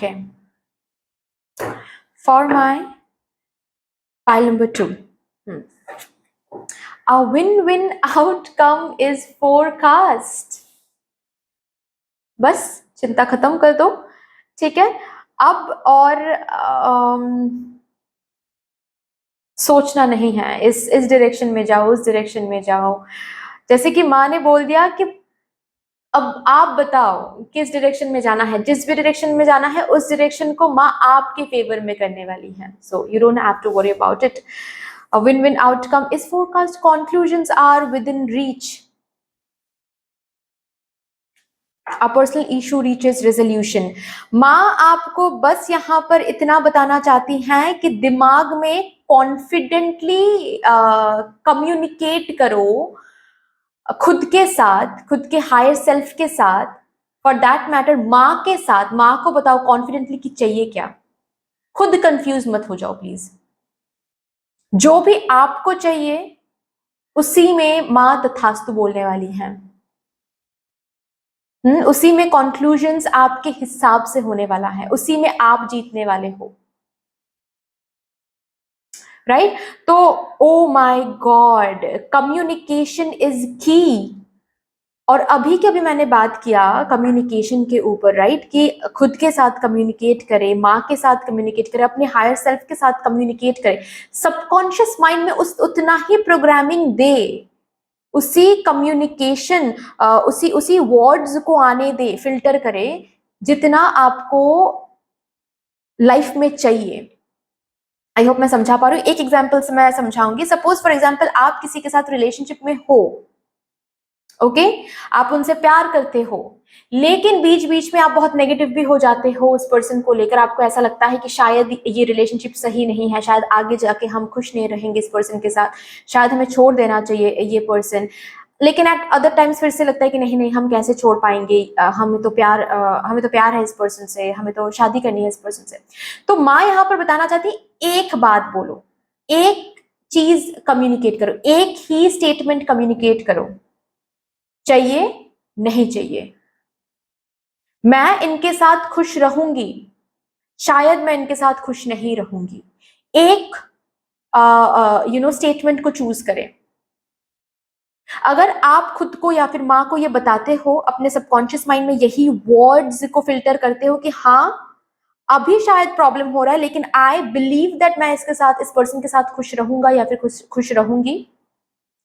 Okay. For my pile number 2. A win-win outcome is forecast. बस चिंता खत्म कर दो, ठीक है। अब और सोचना नहीं है, इस डायरेक्शन में जाओ, उस डायरेक्शन में जाओ। जैसे कि माँ ने बोल दिया कि अब आप बताओ किस डायरेक्शन में जाना है, जिस भी डायरेक्शन में जाना है उस डायरेक्शन को माँ आपके फेवर में करने वाली है। So you don't have to worry about it. A win-win outcome is forecast. Conclusions are within reach. A personal issue reaches resolution. माँ आपको बस यहाँ पर इतना बताना चाहती हैं कि दिमाग में कॉन्फिडेंटली कम्युनिकेट करो खुद के साथ, खुद के हायर सेल्फ के साथ, फॉर दैट मैटर माँ के साथ। माँ को बताओ कॉन्फिडेंटली कि चाहिए क्या। खुद कंफ्यूज मत हो जाओ प्लीज। जो भी आपको चाहिए उसी में माँ तथास्तु बोलने वाली है। उसी में कंक्लूजन्स आपके हिसाब से होने वाला है, उसी में आप जीतने वाले हो, राइट। तो ओ माय गॉड, कम्युनिकेशन इज की। और अभी के अभी मैंने बात किया कम्युनिकेशन के ऊपर, राइट, कि खुद के साथ कम्युनिकेट करें, माँ के साथ कम्युनिकेट करें, अपने हायर सेल्फ के साथ कम्युनिकेट करें। सबकॉन्शियस माइंड में उतना ही प्रोग्रामिंग दे, उसी कम्युनिकेशन, उसी वर्ड्स को आने दे, फिल्टर करे जितना आपको लाइफ में चाहिए। आई होप मैं समझा पा रही हूँ। एक एग्जाम्पल से मैं समझाऊंगी। सपोज फॉर एग्जाम्पल आप किसी के साथ रिलेशनशिप में हो, ओके, आप उनसे प्यार करते हो, लेकिन बीच बीच में आप बहुत नेगेटिव भी हो जाते हो उस पर्सन को लेकर। आपको ऐसा लगता है कि शायद ये रिलेशनशिप सही नहीं है, शायद आगे जाके हम खुश नहीं रहेंगे इस पर्सन के साथ, शायद हमें छोड़ देना चाहिए ये पर्सन। लेकिन एट अदर टाइम्स फिर से लगता है कि नहीं नहीं, हम कैसे छोड़ पाएंगे, हमें तो प्यार है इस पर्सन से, हमें तो शादी करनी है इस पर्सन से। तो माँ यहाँ पर बताना चाहती, एक बात बोलो, एक चीज कम्युनिकेट करो, एक ही स्टेटमेंट कम्युनिकेट करो, चाहिए नहीं चाहिए, मैं इनके साथ खुश रहूंगी, शायद मैं इनके साथ खुश नहीं रहूंगी। एक स्टेटमेंट को चूज करें। अगर आप खुद को या फिर माँ को ये बताते हो, अपने सबकॉन्शियस माइंड में यही वर्ड्स को फिल्टर करते हो कि हाँ अभी शायद प्रॉब्लम हो रहा है, लेकिन आई बिलीव दैट मैं इसके साथ, इस पर्सन के साथ खुश रहूंगा या फिर खुश रहूंगी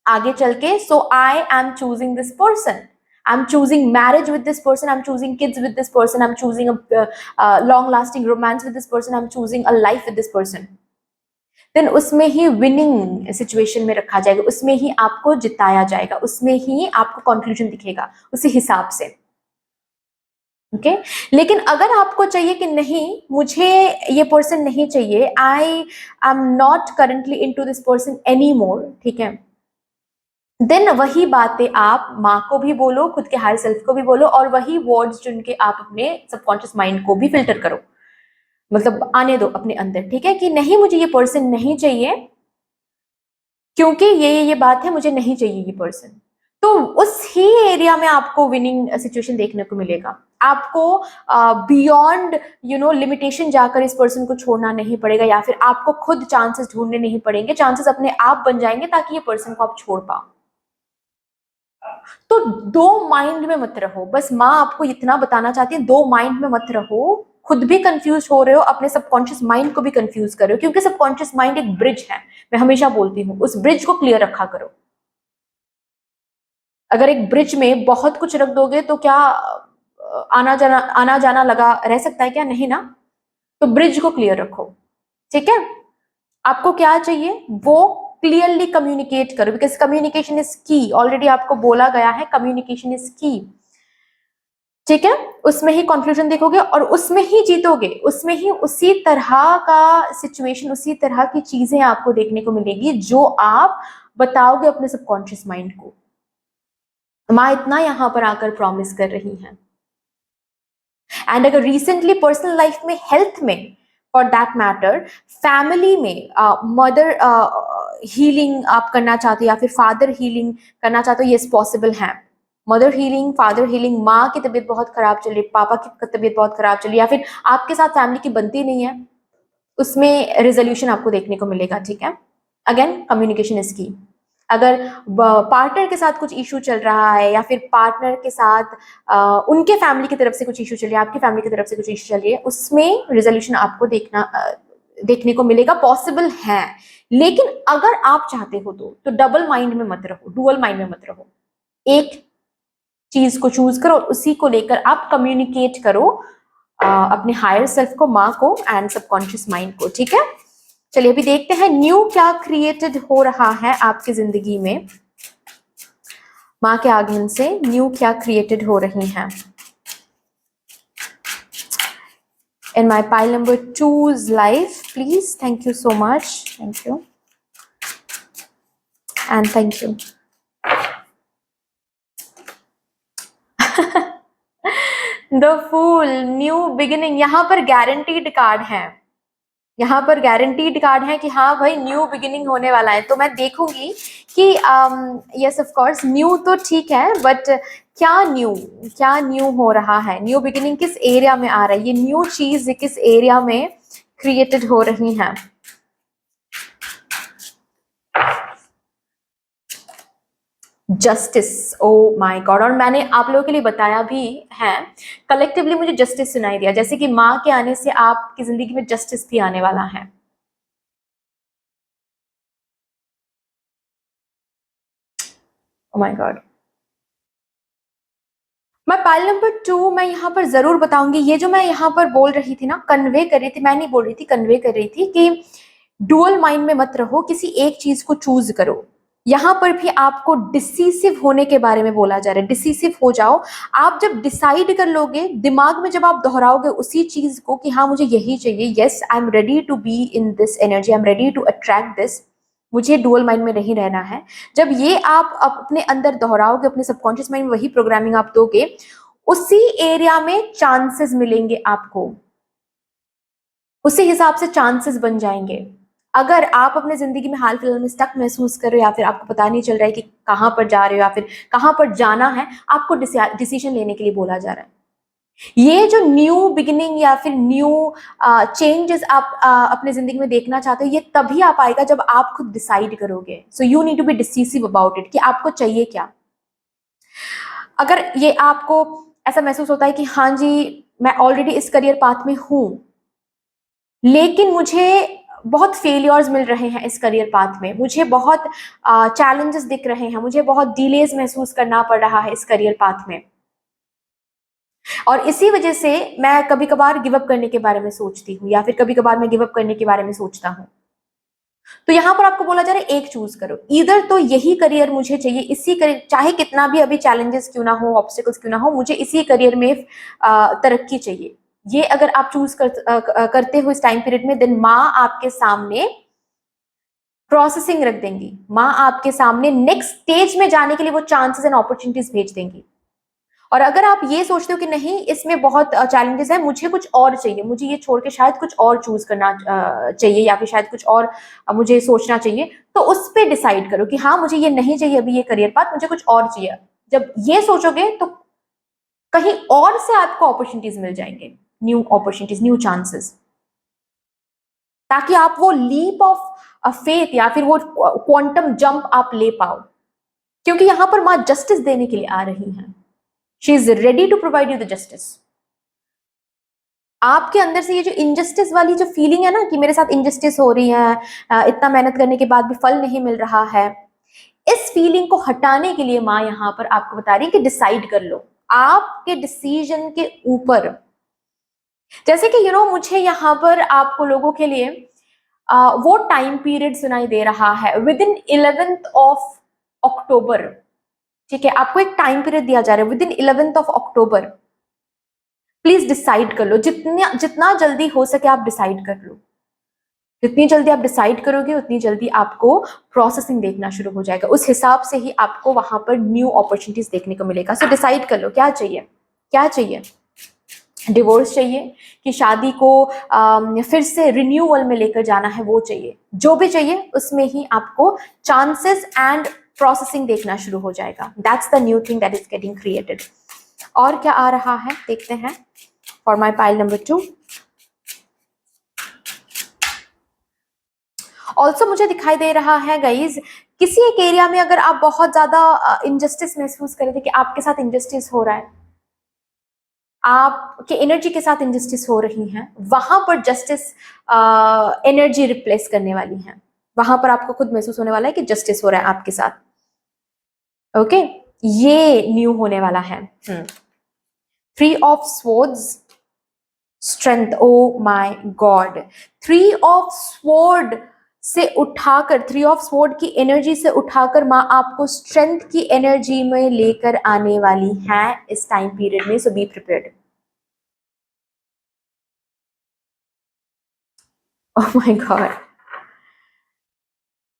आगे चल के। So I am choosing this person, I'm choosing marriage with this person, I'm choosing kids with this person, I'm choosing a long lasting romance with this person, I'm choosing a life with this person. Then उसमें ही विनिंग सिचुएशन में रखा जाएगा, उसमें ही आपको जिताया जाएगा, उसमें ही आपको कंक्लूजन दिखेगा उसी हिसाब से, ओके। लेकिन अगर आपको चाहिए कि नहीं मुझे ये पर्सन नहीं चाहिए, I am not currently into this person any more, ठीक है, देन वही बातें आप माँ को भी बोलो, खुद के हायर सेल्फ को भी बोलो, और वही वर्ड्स चुन के आप अपने सबकॉन्शियस माइंड को भी फिल्टर करो, मतलब आने दो अपने अंदर, ठीक है, कि नहीं मुझे ये पर्सन नहीं चाहिए क्योंकि ये बात है, मुझे नहीं चाहिए ये पर्सन। तो उस ही एरिया में आपको विनिंग सिचुएशन देखने को मिलेगा। आपको बियॉन्ड लिमिटेशन जाकर इस पर्सन को छोड़ना नहीं पड़ेगा, या फिर आपको खुद चांसेस ढूंढने नहीं पड़ेंगे, चांसेस अपने आप बन जाएंगे ताकि ये पर्सन को आप छोड़ पाओ। तो दो माइंड में मत रहो, बस माँ आपको इतना बताना चाहती है, दो माइंड में मत रहो। खुद भी कंफ्यूज हो रहे हो, अपने सबकॉन्शियस माइंड को भी कंफ्यूज कर रहे हो, क्योंकि सबकॉन्शियस माइंड एक ब्रिज है, मैं हमेशा बोलती हूँ, उस ब्रिज को क्लियर रखा करो। अगर एक ब्रिज में बहुत कुछ रख दोगे तो क्या आना जाना लगा रह सकता है क्या? नहीं ना। तो ब्रिज को क्लियर रखो, ठीक है। आपको क्या चाहिए वो क्लियरली कम्युनिकेट करो, बिकॉज कम्युनिकेशन इज की। ऑलरेडी आपको बोला गया है कम्युनिकेशन इज की, ठीक है। उसमें ही कंक्लूजन देखोगे और उसमें ही जीतोगे, उसमें ही उसी तरह का सिचुएशन, उसी तरह की चीजें आपको देखने को मिलेगी जो आप बताओगे अपने सबकॉन्शियस माइंड को। माँ इतना यहां पर आकर प्रॉमिस कर रही है। एंड अगर रिसेंटली पर्सनल लाइफ में, हेल्थ में, फॉर दैट मैटर फैमिली में, मदर हीलिंग आप करना चाहते हो या फिर फादर हीलिंग करना चाहते हो, ये पॉसिबल है, मदर हीलिंग, फादर हीलिंग, माँ की तबीयत बहुत खराब चल रही है, पापा की तबीयत बहुत खराब चल रही है, या फिर आपके साथ फैमिली की बनती नहीं है, उसमें रेजोल्यूशन आपको देखने को मिलेगा। ठीक है, अगेन कम्युनिकेशन इज की। अगर पार्टनर के साथ कुछ इशू चल रहा है, या फिर पार्टनर के साथ उनके फैमिली की तरफ से कुछ इशू चल रही है, आपकी फैमिली की तरफ से कुछ इशू चल रही है, उसमें रेजोल्यूशन आपको देखने को मिलेगा, पॉसिबल है। लेकिन अगर आप चाहते हो तो डबल माइंड में मत रहो, डुअल माइंड में मत रहो। एक चीज को चूज करो और उसी को लेकर आप कम्युनिकेट करो अपने हायर सेल्फ को, माँ को एंड सबकॉन्शियस माइंड को। ठीक है, चलिए अभी देखते हैं न्यू क्या क्रिएटेड हो रहा है आपकी जिंदगी में। माँ के आगमन से न्यू क्या क्रिएटेड हो रही हैं। In my pile number 2's life, please. Thank you so much. Thank you. And thank you. The Fool, new beginning, यहाँ पर गारंटीड कार्ड है, यहाँ पर गारंटीड कार्ड है कि हाँ भाई न्यू बिगिनिंग होने वाला है। तो मैं देखूंगी कि यस ऑफ कोर्स न्यू तो ठीक है, बट क्या न्यू हो रहा है, न्यू बिगिनिंग किस एरिया में आ रहा है, ये न्यू चीज किस एरिया में क्रिएटेड हो रही है। जस्टिस, ओ माय गॉड, और मैंने आप लोगों के लिए बताया भी है, कलेक्टिवली मुझे जस्टिस सुनाई दिया, जैसे कि माँ के आने से आपकी जिंदगी में जस्टिस भी आने वाला है। ओ माय गॉड। मैं पाइल नंबर 2 मैं यहाँ पर जरूर बताऊंगी, ये जो मैं यहाँ पर बोल रही थी ना, कन्वे कर रही थी, मैं नहीं बोल रही थी, कन्वे कर रही थी कि डुअल माइंड में मत रहो, किसी एक चीज को चूज करो। यहाँ पर भी आपको डिसीसिव होने के बारे में बोला जा रहा है, डिसीसिव हो जाओ। आप जब डिसाइड कर लोगे, दिमाग में जब आप दोहराओगे उसी चीज को कि हाँ मुझे यही चाहिए, yes I am ready to be in this energy, I am ready to attract this, मुझे डुअल माइंड में नहीं रहना है। जब ये आप अपने अंदर दोहराओगे, अपने सबकॉन्शियस माइंड में वही प्रोग्रामिंग आप दोगे, उसी एरिया में चांसेस मिलेंगे आपको, उसी हिसाब से चांसेस बन जाएंगे। अगर आप अपने जिंदगी में हाल फिलहाल में स्टक महसूस कर रहे हो, या फिर आपको पता नहीं चल रहा है कि कहाँ पर जा रहे हो या फिर कहाँ पर जाना है, आपको डिसीजन लेने के लिए बोला जा रहा है। ये जो न्यू बिगिनिंग या फिर न्यू चेंजेस आप अपने जिंदगी में देखना चाहते हो, ये तभी आ पाएगा जब आप खुद डिसाइड करोगे। So you need to be decisive about it कि आपको चाहिए क्या। अगर ये आपको ऐसा महसूस होता है कि हाँ जी मैं ऑलरेडी इस करियर पाथ में हूं, लेकिन मुझे बहुत फेलियर्स मिल रहे हैं इस करियर पाथ में, मुझे बहुत चैलेंजेस दिख रहे हैं, मुझे बहुत डिलेज महसूस करना पड़ रहा है इस करियर पाथ में, और इसी वजह से मैं कभी कभार गिव अप करने के बारे में सोचती हूँ, या फिर कभी कभार मैं गिव अप करने के बारे में सोचता हूँ। तो यहाँ पर आपको बोला जा रहा है एक चूज करो, इधर तो यही करियर मुझे चाहिए, इसी करियर, चाहे कितना भी अभी चैलेंजेस क्यों ना हो, ऑब्स्टिकल्स क्यों ना हो, मुझे इसी करियर में तरक्की चाहिए। ये अगर आप चूज करते हो इस टाइम पीरियड में, देन माँ आपके सामने प्रोसेसिंग रख देंगी, माँ आपके सामने नेक्स्ट स्टेज में जाने के लिए वो चांसेस एंड अपॉर्चुनिटीज भेज देंगी। और अगर आप ये सोचते हो कि नहीं इसमें बहुत चैलेंजेस है, मुझे कुछ और चाहिए, मुझे ये छोड़ के शायद कुछ और चूज करना चाहिए, या फिर शायद कुछ और मुझे सोचना चाहिए, तो उस पर डिसाइड करो कि हाँ मुझे ये नहीं चाहिए अभी ये करियर पाथ, मुझे कुछ और चाहिए। जब ये सोचोगे तो कहीं और से आपको अपॉर्चुनिटीज मिल जाएंगे, न्यू अपॉर्चुनिटीज, न्यू चांसेस, ताकि आप वो लीप ऑफ फेथ या फिर वो क्वांटम जंप आप ले पाओ। क्योंकि यहां पर मां जस्टिस देने के लिए आ रही हैं, she is ready to provide you the justice. आपके अंदर से ये जो इनजस्टिस वाली जो फीलिंग है ना कि मेरे साथ इनजस्टिस हो रही है, इतना मेहनत करने के बाद भी फल नहीं मिल रहा है, इस फीलिंग को हटाने के लिए माँ यहाँ पर आपको बता रही है कि डिसाइड कर लो आपके डिसीजन के ऊपर। जैसे कि मुझे यहाँ पर आपको लोगों के लिए वो टाइम पीरियड सुनाई दे रहा है with in 11th of October. ठीक है, आपको एक टाइम पीरियड दिया जा रहा है with in 11th of October. Please decide कर लो, जितना जल्दी हो सके आप डिसाइड कर लो। जितनी जल्दी आप डिसाइड करोगे उतनी जल्दी आपको प्रोसेसिंग देखना शुरू हो जाएगा, उस हिसाब से ही आपको वहां पर न्यू अपॉर्चुनिटीज देखने को मिलेगा। सो डिसाइड कर लो क्या चाहिए, क्या चाहिए। डिवोर्स चाहिए कि शादी को फिर से रिन्यूअल में लेकर जाना है, वो चाहिए, जो भी चाहिए उसमें ही आपको चांसेस एंड प्रोसेसिंग देखना शुरू हो जाएगा. That's the new thing that is getting created. और क्या आ रहा है देखते हैं for my pile number 2. Also मुझे दिखाई दे रहा है गाइज, किसी एक एरिया में अगर आप बहुत ज्यादा इनजस्टिस महसूस कर रहे थे कि आपके साथ इनजस्टिस हो रहा है, आपके एनर्जी के साथ इनजस्टिस हो रही है, वहां पर जस्टिस एनर्जी रिप्लेस करने वाली है. वहां पर आपको खुद महसूस होने वाला है कि जस्टिस हो रहा है आपके साथ. ओके ये न्यू होने वाला है. 3 of swords, strength. O my God, 3 of sword से उठाकर, 3 ऑफ स्वॉर्ड की एनर्जी से उठाकर माँ आपको स्ट्रेंथ की एनर्जी में लेकर आने वाली है इस टाइम पीरियड में. So be prepared. Oh my god,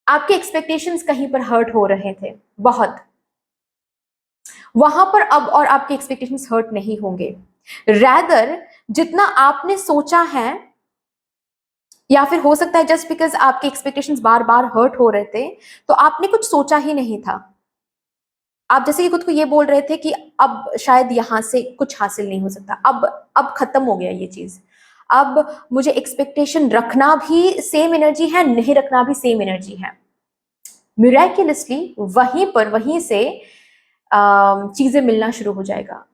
आपके एक्सपेक्टेशंस कहीं पर हर्ट हो रहे थे बहुत, वहां पर अब और आपके एक्सपेक्टेशंस हर्ट नहीं होंगे. रैदर जितना आपने सोचा है, या फिर हो सकता है जस्ट बिकॉज आपके एक्सपेक्टेशंस बार बार हर्ट हो रहे थे तो आपने कुछ सोचा ही नहीं था. आप जैसे कि खुद को ये बोल रहे थे कि अब शायद यहां से कुछ हासिल नहीं हो सकता, अब खत्म हो गया ये चीज, अब मुझे एक्सपेक्टेशन रखना भी सेम एनर्जी है, नहीं रखना भी सेम एनर्जी है. मिराक्युलसली वहीं पर, वहीं से चीजें मिलना शुरू हो जाएगा.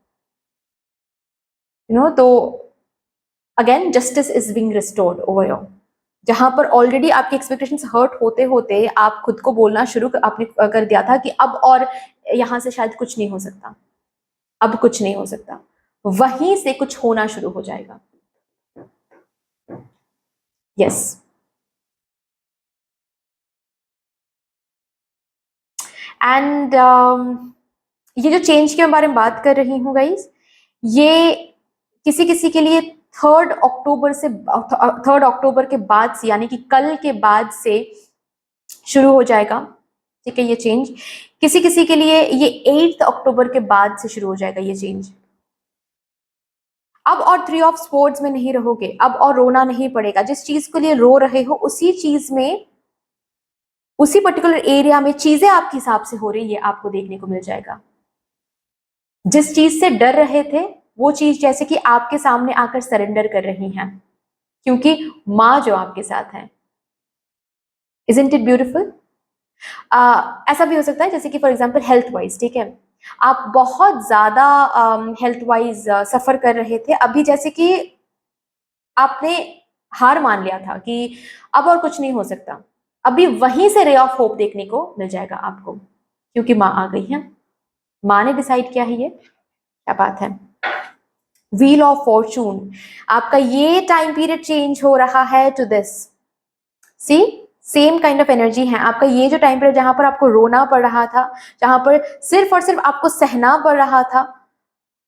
तो again justice is being restored over your. जहां पर ऑलरेडी आपके एक्सपेक्टेशंस हर्ट होते होते आप खुद को बोलना शुरू आपने कर दिया था कि अब और यहां से शायद कुछ नहीं हो सकता, अब कुछ नहीं हो सकता, वहीं से कुछ होना शुरू हो जाएगा. यस. एंड ये जो चेंज के बारे में बात कर रही हूँ गाइज, ये किसी किसी के लिए 3 अक्टूबर के बाद से, यानी कि कल के बाद से शुरू हो जाएगा. ठीक है, ये चेंज किसी किसी के लिए ये 8 अक्टूबर के बाद से शुरू हो जाएगा ये चेंज. अब और 3 ऑफ स्वॉर्ड्स में नहीं रहोगे, अब और रोना नहीं पड़ेगा. जिस चीज के लिए रो रहे हो उसी चीज में, उसी पर्टिकुलर एरिया में चीजें आपके हिसाब से हो रही है, ये आपको देखने को मिल जाएगा. जिस चीज से डर रहे थे वो चीज जैसे कि आपके सामने आकर सरेंडर कर रही हैं, क्योंकि माँ जो आपके साथ है. Isn't it beautiful? ऐसा भी हो सकता है जैसे कि फॉर एग्जाम्पल हेल्थ वाइज, ठीक है, आप बहुत ज्यादा हेल्थ वाइज सफर कर रहे थे, अभी जैसे कि आपने हार मान लिया था कि अब और कुछ नहीं हो सकता, अभी वहीं से रे ऑफ होप देखने को मिल जाएगा आपको, क्योंकि माँ आ गई है. माँ ने डिसाइड किया है ये, क्या बात है. व्हील ऑफ फॉर्चून, आपका ये टाइम पीरियड चेंज हो रहा है to this. See same kind of energy है आपका. ये जो टाइम पीरियड जहां पर आपको रोना पड़ रहा था, जहां पर सिर्फ और सिर्फ आपको सहना पड़ रहा था,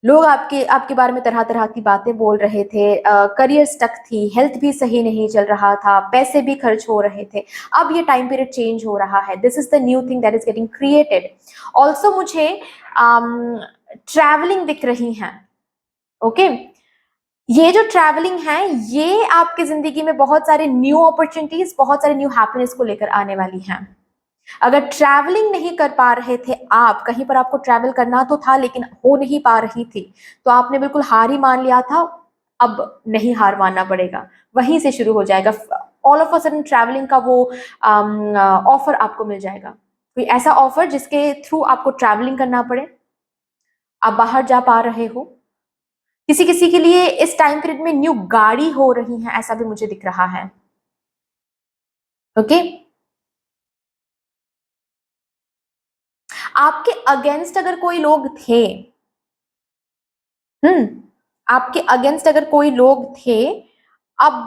लोग आपके आपके बारे में तरह तरह की बातें बोल रहे थे, करियर स्टक थी, हेल्थ भी सही नहीं चल रहा था, पैसे भी खर्च हो रहे थे, अब ये टाइम पीरियड चेंज हो रहा है. This is the new thing that is getting created. Also मुझे ट्रैवलिंग दिख रही है. ओके ये जो ट्रैवलिंग है ये आपकी जिंदगी में बहुत सारे न्यू अपॉर्चुनिटीज, बहुत सारे न्यू हैप्पीनेस को लेकर आने वाली हैं. अगर ट्रैवलिंग नहीं कर पा रहे थे आप, कहीं पर आपको ट्रैवल करना तो था लेकिन हो नहीं पा रही थी, तो आपने बिल्कुल हार ही मान लिया था. अब नहीं हार मानना पड़ेगा, वहीं से शुरू हो जाएगा. All of a sudden travelling का वो ऑफर आपको मिल जाएगा. कोई ऐसा ऑफर जिसके थ्रू आपको ट्रैवलिंग करना पड़े, आप बाहर जा पा रहे हो. किसी किसी के लिए इस टाइम पीरियड में न्यू गाड़ी हो रही है, ऐसा भी मुझे दिख रहा है. ओके आपके अगेंस्ट अगर कोई लोग थे, आपके अगेंस्ट अगर कोई लोग थे, अब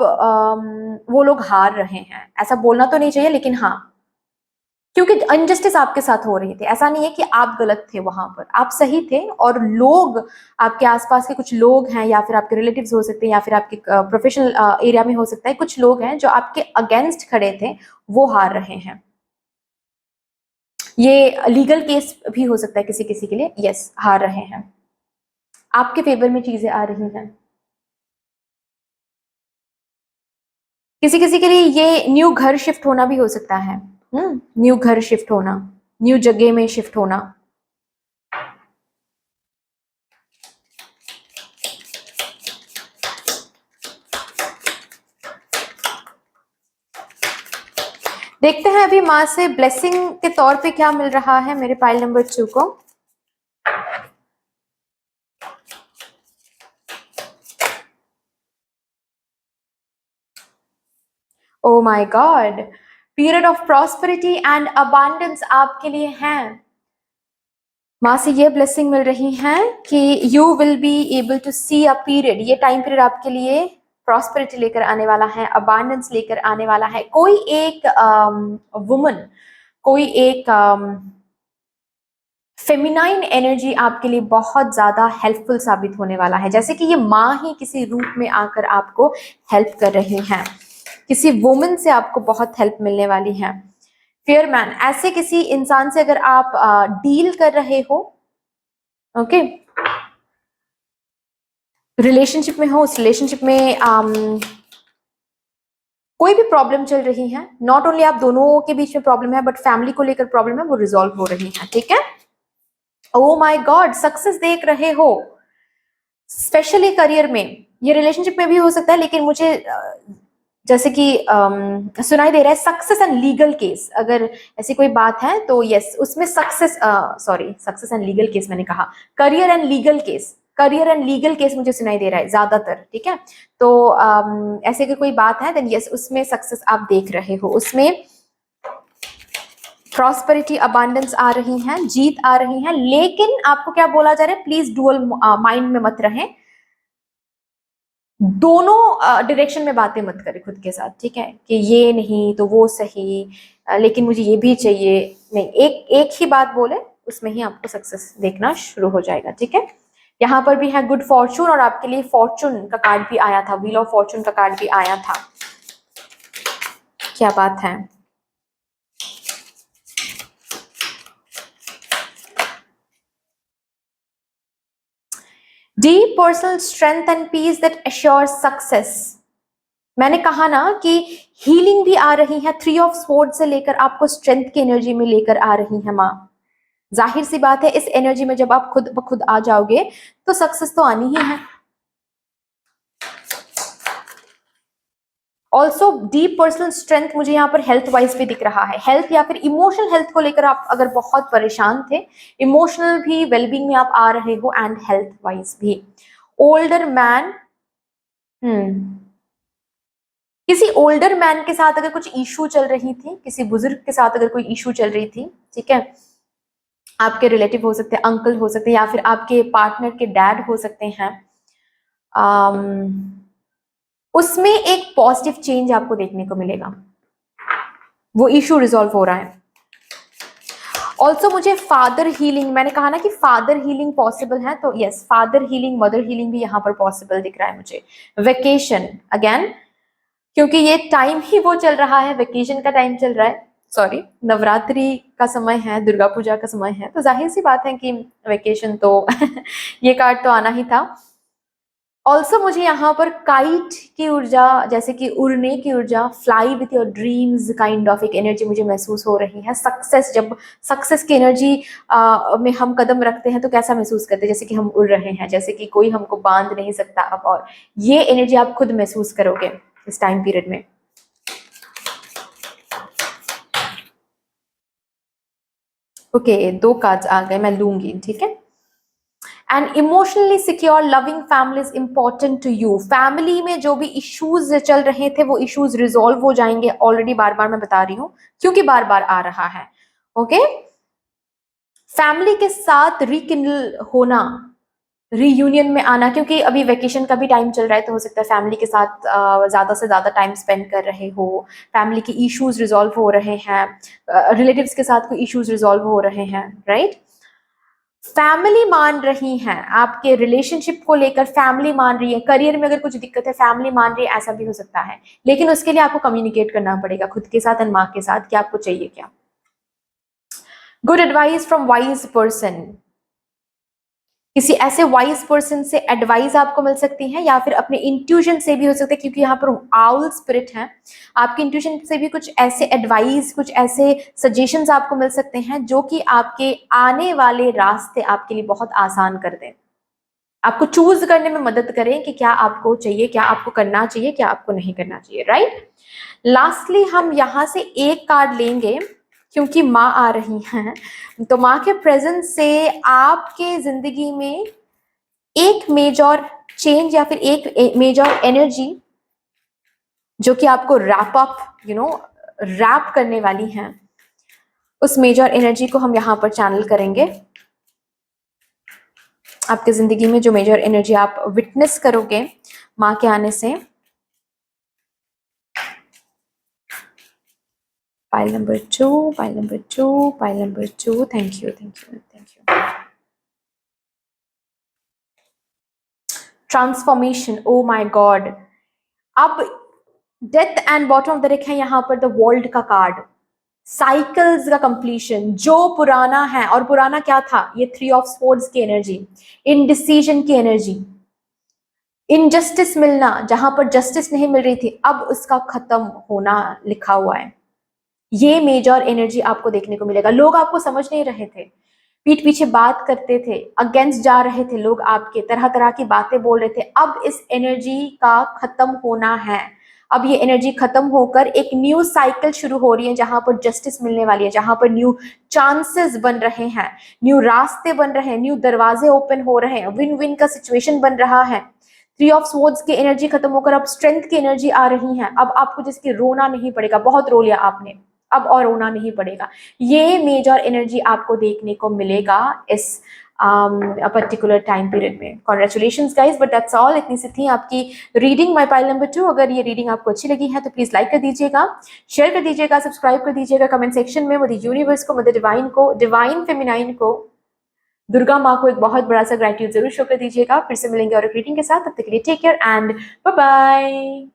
वो लोग हार रहे हैं. ऐसा बोलना तो नहीं चाहिए लेकिन हाँ, क्योंकि अनजस्टिस आपके साथ हो रही थी. ऐसा नहीं है कि आप गलत थे, वहां पर आप सही थे, और लोग आपके आसपास के कुछ लोग हैं, या फिर आपके रिलेटिव्स हो सकते हैं, या फिर आपके प्रोफेशनल एरिया में हो सकता है, कुछ लोग हैं जो आपके अगेंस्ट खड़े थे, वो हार रहे हैं. ये लीगल केस भी हो सकता है किसी किसी के लिए. यस हार रहे हैं. आपके फेवर में चीजें आ रही हैं. किसी किसी के लिए ये न्यू घर शिफ्ट होना भी हो सकता है. न्यू घर शिफ्ट होना. न्यू जगह में शिफ्ट होना। देखते हैं अभी माँ से ब्लेसिंग के तौर पे क्या मिल रहा है मेरे पाइल नंबर 2 को। ओ my God, period of prosperity and abundance आपके लिए है। माँ से ये ब्लेसिंग मिल रही है कि you will be able to see a period, ये टाइम पीरियड आपके लिए प्रॉस्पेरिटी लेकर आने वाला है, अबांडेंस लेकर आने वाला है। कोई एक वुमन, कोई एक फेमिनाइन एनर्जी आपके लिए बहुत ज्यादा हेल्पफुल साबित होने वाला है, जैसे कि ये माँ ही किसी रूप में आकर आपको हेल्प कर रही हैं। किसी वुमन से आपको बहुत हेल्प मिलने वाली है। फेयर मैन, ऐसे किसी इंसान से अगर आप डील कर रहे हो, ओके, रिलेशनशिप में हो, उस रिलेशनशिप में कोई भी प्रॉब्लम चल रही है, नॉट ओनली आप दोनों के बीच में प्रॉब्लम है, बट फैमिली को लेकर प्रॉब्लम है, वो रिजॉल्व हो रही है। ठीक है, ओ माय गॉड, सक्सेस देख रहे हो, स्पेशली करियर में। ये रिलेशनशिप में भी हो सकता है, लेकिन मुझे जैसे कि सुनाई दे रहा है सक्सेस एंड लीगल केस। अगर ऐसी कोई बात है तो यस, उसमें success, sorry, success and legal case मैंने कहा, career and legal case, career and legal case मुझे सुनाई दे रहा है ज्यादातर। ठीक है, तो ऐसे अगर कोई बात है देन यस, उसमें सक्सेस आप देख रहे हो, उसमें प्रॉस्पेरिटी अबांडेंस आ रही है, जीत आ रही है। लेकिन आपको क्या बोला जा रहा है, प्लीज डुअल माइंड में मत रहें, दोनों डायरेक्शन में बातें मत करें खुद के साथ। ठीक है, कि ये नहीं तो वो सही, लेकिन मुझे ये भी चाहिए, नहीं, एक एक ही बात बोले, उसमें ही आपको सक्सेस देखना शुरू हो जाएगा। ठीक है, यहाँ पर भी है गुड फॉर्चून, और आपके लिए फॉर्चून का कार्ड भी आया था, व्हील ऑफ फॉर्चून का कार्ड भी आया था। क्या बात है, deep personal strength and peace that assures success. मैंने कहा ना कि हीलिंग भी आ रही है, 3 ऑफ स्वॉर्ड से लेकर आपको स्ट्रेंथ की एनर्जी में लेकर आ रही है माँ। जाहिर सी बात है, इस एनर्जी में जब आप खुद ब खुद आ जाओगे तो सक्सेस तो आनी ही है। ऑल्सो डीप पर्सनल स्ट्रेंथ मुझे यहाँ पर हेल्थ वाइज भी दिख रहा है, हेल्थ या फिर इमोशनल हेल्थ को लेकर आप अगर बहुत परेशान थे, इमोशनल भी वेलबींग में आप आ रहे हो, एंड हेल्थ वाइज भी। ओल्डर मैन, किसी ओल्डर मैन के साथ अगर कुछ इशू चल रही थी, किसी बुजुर्ग के साथ अगर कोई इशू चल रही थी, ठीक है, आपके रिलेटिव हो सकते हैं, अंकल हो सकते हैं, या फिर आपके पार्टनर के डैड हो सकते हैं, उसमें एक पॉजिटिव चेंज आपको देखने को मिलेगा, वो इशू रिजॉल्व हो रहा है। ऑल्सो मुझे फादर हीलिंग, मैंने कहा ना कि फादर हीलिंग पॉसिबल है, तो yes, father healing, mother healing भी यहाँ पर पॉसिबल दिख रहा है मुझे। वेकेशन अगेन, क्योंकि ये टाइम ही वो चल रहा है, वेकेशन का टाइम चल रहा है, सॉरी, नवरात्रि का समय है, दुर्गा पूजा का समय है, तो जाहिर सी बात है कि वेकेशन तो ये कार्ड तो आना ही था। ऑल्सो मुझे यहाँ पर काइट की ऊर्जा, जैसे कि उड़ने की ऊर्जा, fly with your dreams kind of एक एनर्जी मुझे महसूस हो रही है। सक्सेस, जब सक्सेस की एनर्जी में हम कदम रखते हैं तो कैसा महसूस करते हैं, जैसे कि हम उड़ रहे हैं, जैसे कि कोई हमको बांध नहीं सकता अब, और ये एनर्जी आप खुद महसूस करोगे इस टाइम पीरियड में। ओके, 2 कार्ड्स आ गए, मैं लूंगी, ठीक है। And emotionally secure loving family is important to you. Family में जो भी इश्यूज चल रहे थे वो इश्यूज रिजॉल्व हो जाएंगे, ऑलरेडी बार बार मैं बता रही हूँ, क्योंकि बार बार आ रहा है। ओके, फैमिली के साथ रिकिनल होना, रीयूनियन में आना, क्योंकि अभी वेकेशन का भी टाइम चल रहा है, तो हो सकता है फैमिली के साथ ज्यादा से ज्यादा टाइम स्पेंड कर रहे हो, फैमिली के इश्यूज रिजॉल्व हो रहे हैं, रिलेटिव्स के साथ कोई इश्यूज रिजॉल्व हो रहे हैं, राइट। फैमिली मान रही है आपके रिलेशनशिप को लेकर, फैमिली मान रही है, करियर में अगर कुछ दिक्कत है फैमिली मान रही है, ऐसा भी हो सकता है, लेकिन उसके लिए आपको कम्युनिकेट करना पड़ेगा खुद के साथ एंड माँ के साथ कि आपको चाहिए क्या। Good advice from wise person, किसी ऐसे वाइज पर्सन से एडवाइस आपको मिल सकती है, या फिर अपने इंट्यूशन से भी हो सकता है, क्योंकि यहाँ पर आउल स्पिरिट है। आपके इंट्यूशन से भी कुछ ऐसे एडवाइस, कुछ ऐसे सजेशंस आपको मिल सकते हैं जो कि आपके आने वाले रास्ते आपके लिए बहुत आसान कर दें, आपको चूज करने में मदद करें कि क्या आपको चाहिए, क्या आपको करना चाहिए, क्या आपको नहीं करना चाहिए, राइट। लास्टली हम यहाँ से एक कार्ड लेंगे क्योंकि माँ आ रही हैं, तो माँ के प्रेजेंस से आपके जिंदगी में एक मेजर चेंज या फिर एक मेजर एनर्जी जो कि आपको रैप अप रैप करने वाली है, उस मेजर एनर्जी को हम यहाँ पर चैनल करेंगे। आपके जिंदगी में जो मेजर एनर्जी आप विटनेस करोगे माँ के आने से। Pile number 2, pile number 2, pile number 2, thank you, thank you, thank you. Transformation, oh my god. अब death and bottom of the deck है यहाँ पर द वर्ल्ड का कार्ड, साइकिल्स का कंप्लीशन, जो पुराना है। और पुराना क्या था, ये 3 ऑफ स्वॉर्ड्स की एनर्जी, इनडिसीजन की एनर्जी, इनजस्टिस मिलना, जहां पर जस्टिस नहीं मिल रही थी, अब उसका खत्म होना लिखा हुआ है। ये मेजर एनर्जी आपको देखने को मिलेगा। लोग आपको समझ नहीं रहे थे, पीठ पीछे बात करते थे, अगेंस्ट जा रहे थे लोग, आपके तरह तरह की बातें बोल रहे थे। अब इस एनर्जी का खत्म होना है। अब ये एनर्जी खत्म होकर एक न्यू साइकिल शुरू हो रही है, जहां पर जस्टिस मिलने वाली है, जहां पर न्यू चांसेस बन रहे हैं, न्यू रास्ते बन रहे हैं, न्यू दरवाजे ओपन हो रहे हैं, विन विन का सिचुएशन बन रहा है। 3 ऑफ स्वॉर्ड्स की एनर्जी खत्म होकर अब स्ट्रेंथ की एनर्जी आ रही है। अब आपको जिसकी रोना नहीं पड़ेगा, बहुत रो लिया आपने, अब और रोना नहीं पड़ेगा। ये मेजर एनर्जी आपको देखने को मिलेगा इस पर्टिकुलर टाइम पीरियड में। Congratulations guys, but that's all. इतनी सी थी आपकी रीडिंग माय पाइल नंबर 2। अगर ये रीडिंग आपको अच्छी लगी है तो प्लीज लाइक कर दीजिएगा, शेयर कर दीजिएगा, सब्सक्राइब कर दीजिएगा, कमेंट सेक्शन में मदर यूनिवर्स को, मदर डिवाइन को, डिवाइन फेमिनाइन को, दुर्गा माँ को एक बहुत बड़ा सा ग्रेटिट्यूड जरूर शो कर दीजिएगा। फिर से मिलेंगे और एक रीडिंग के साथ, तब तक के लिए take care and bye bye.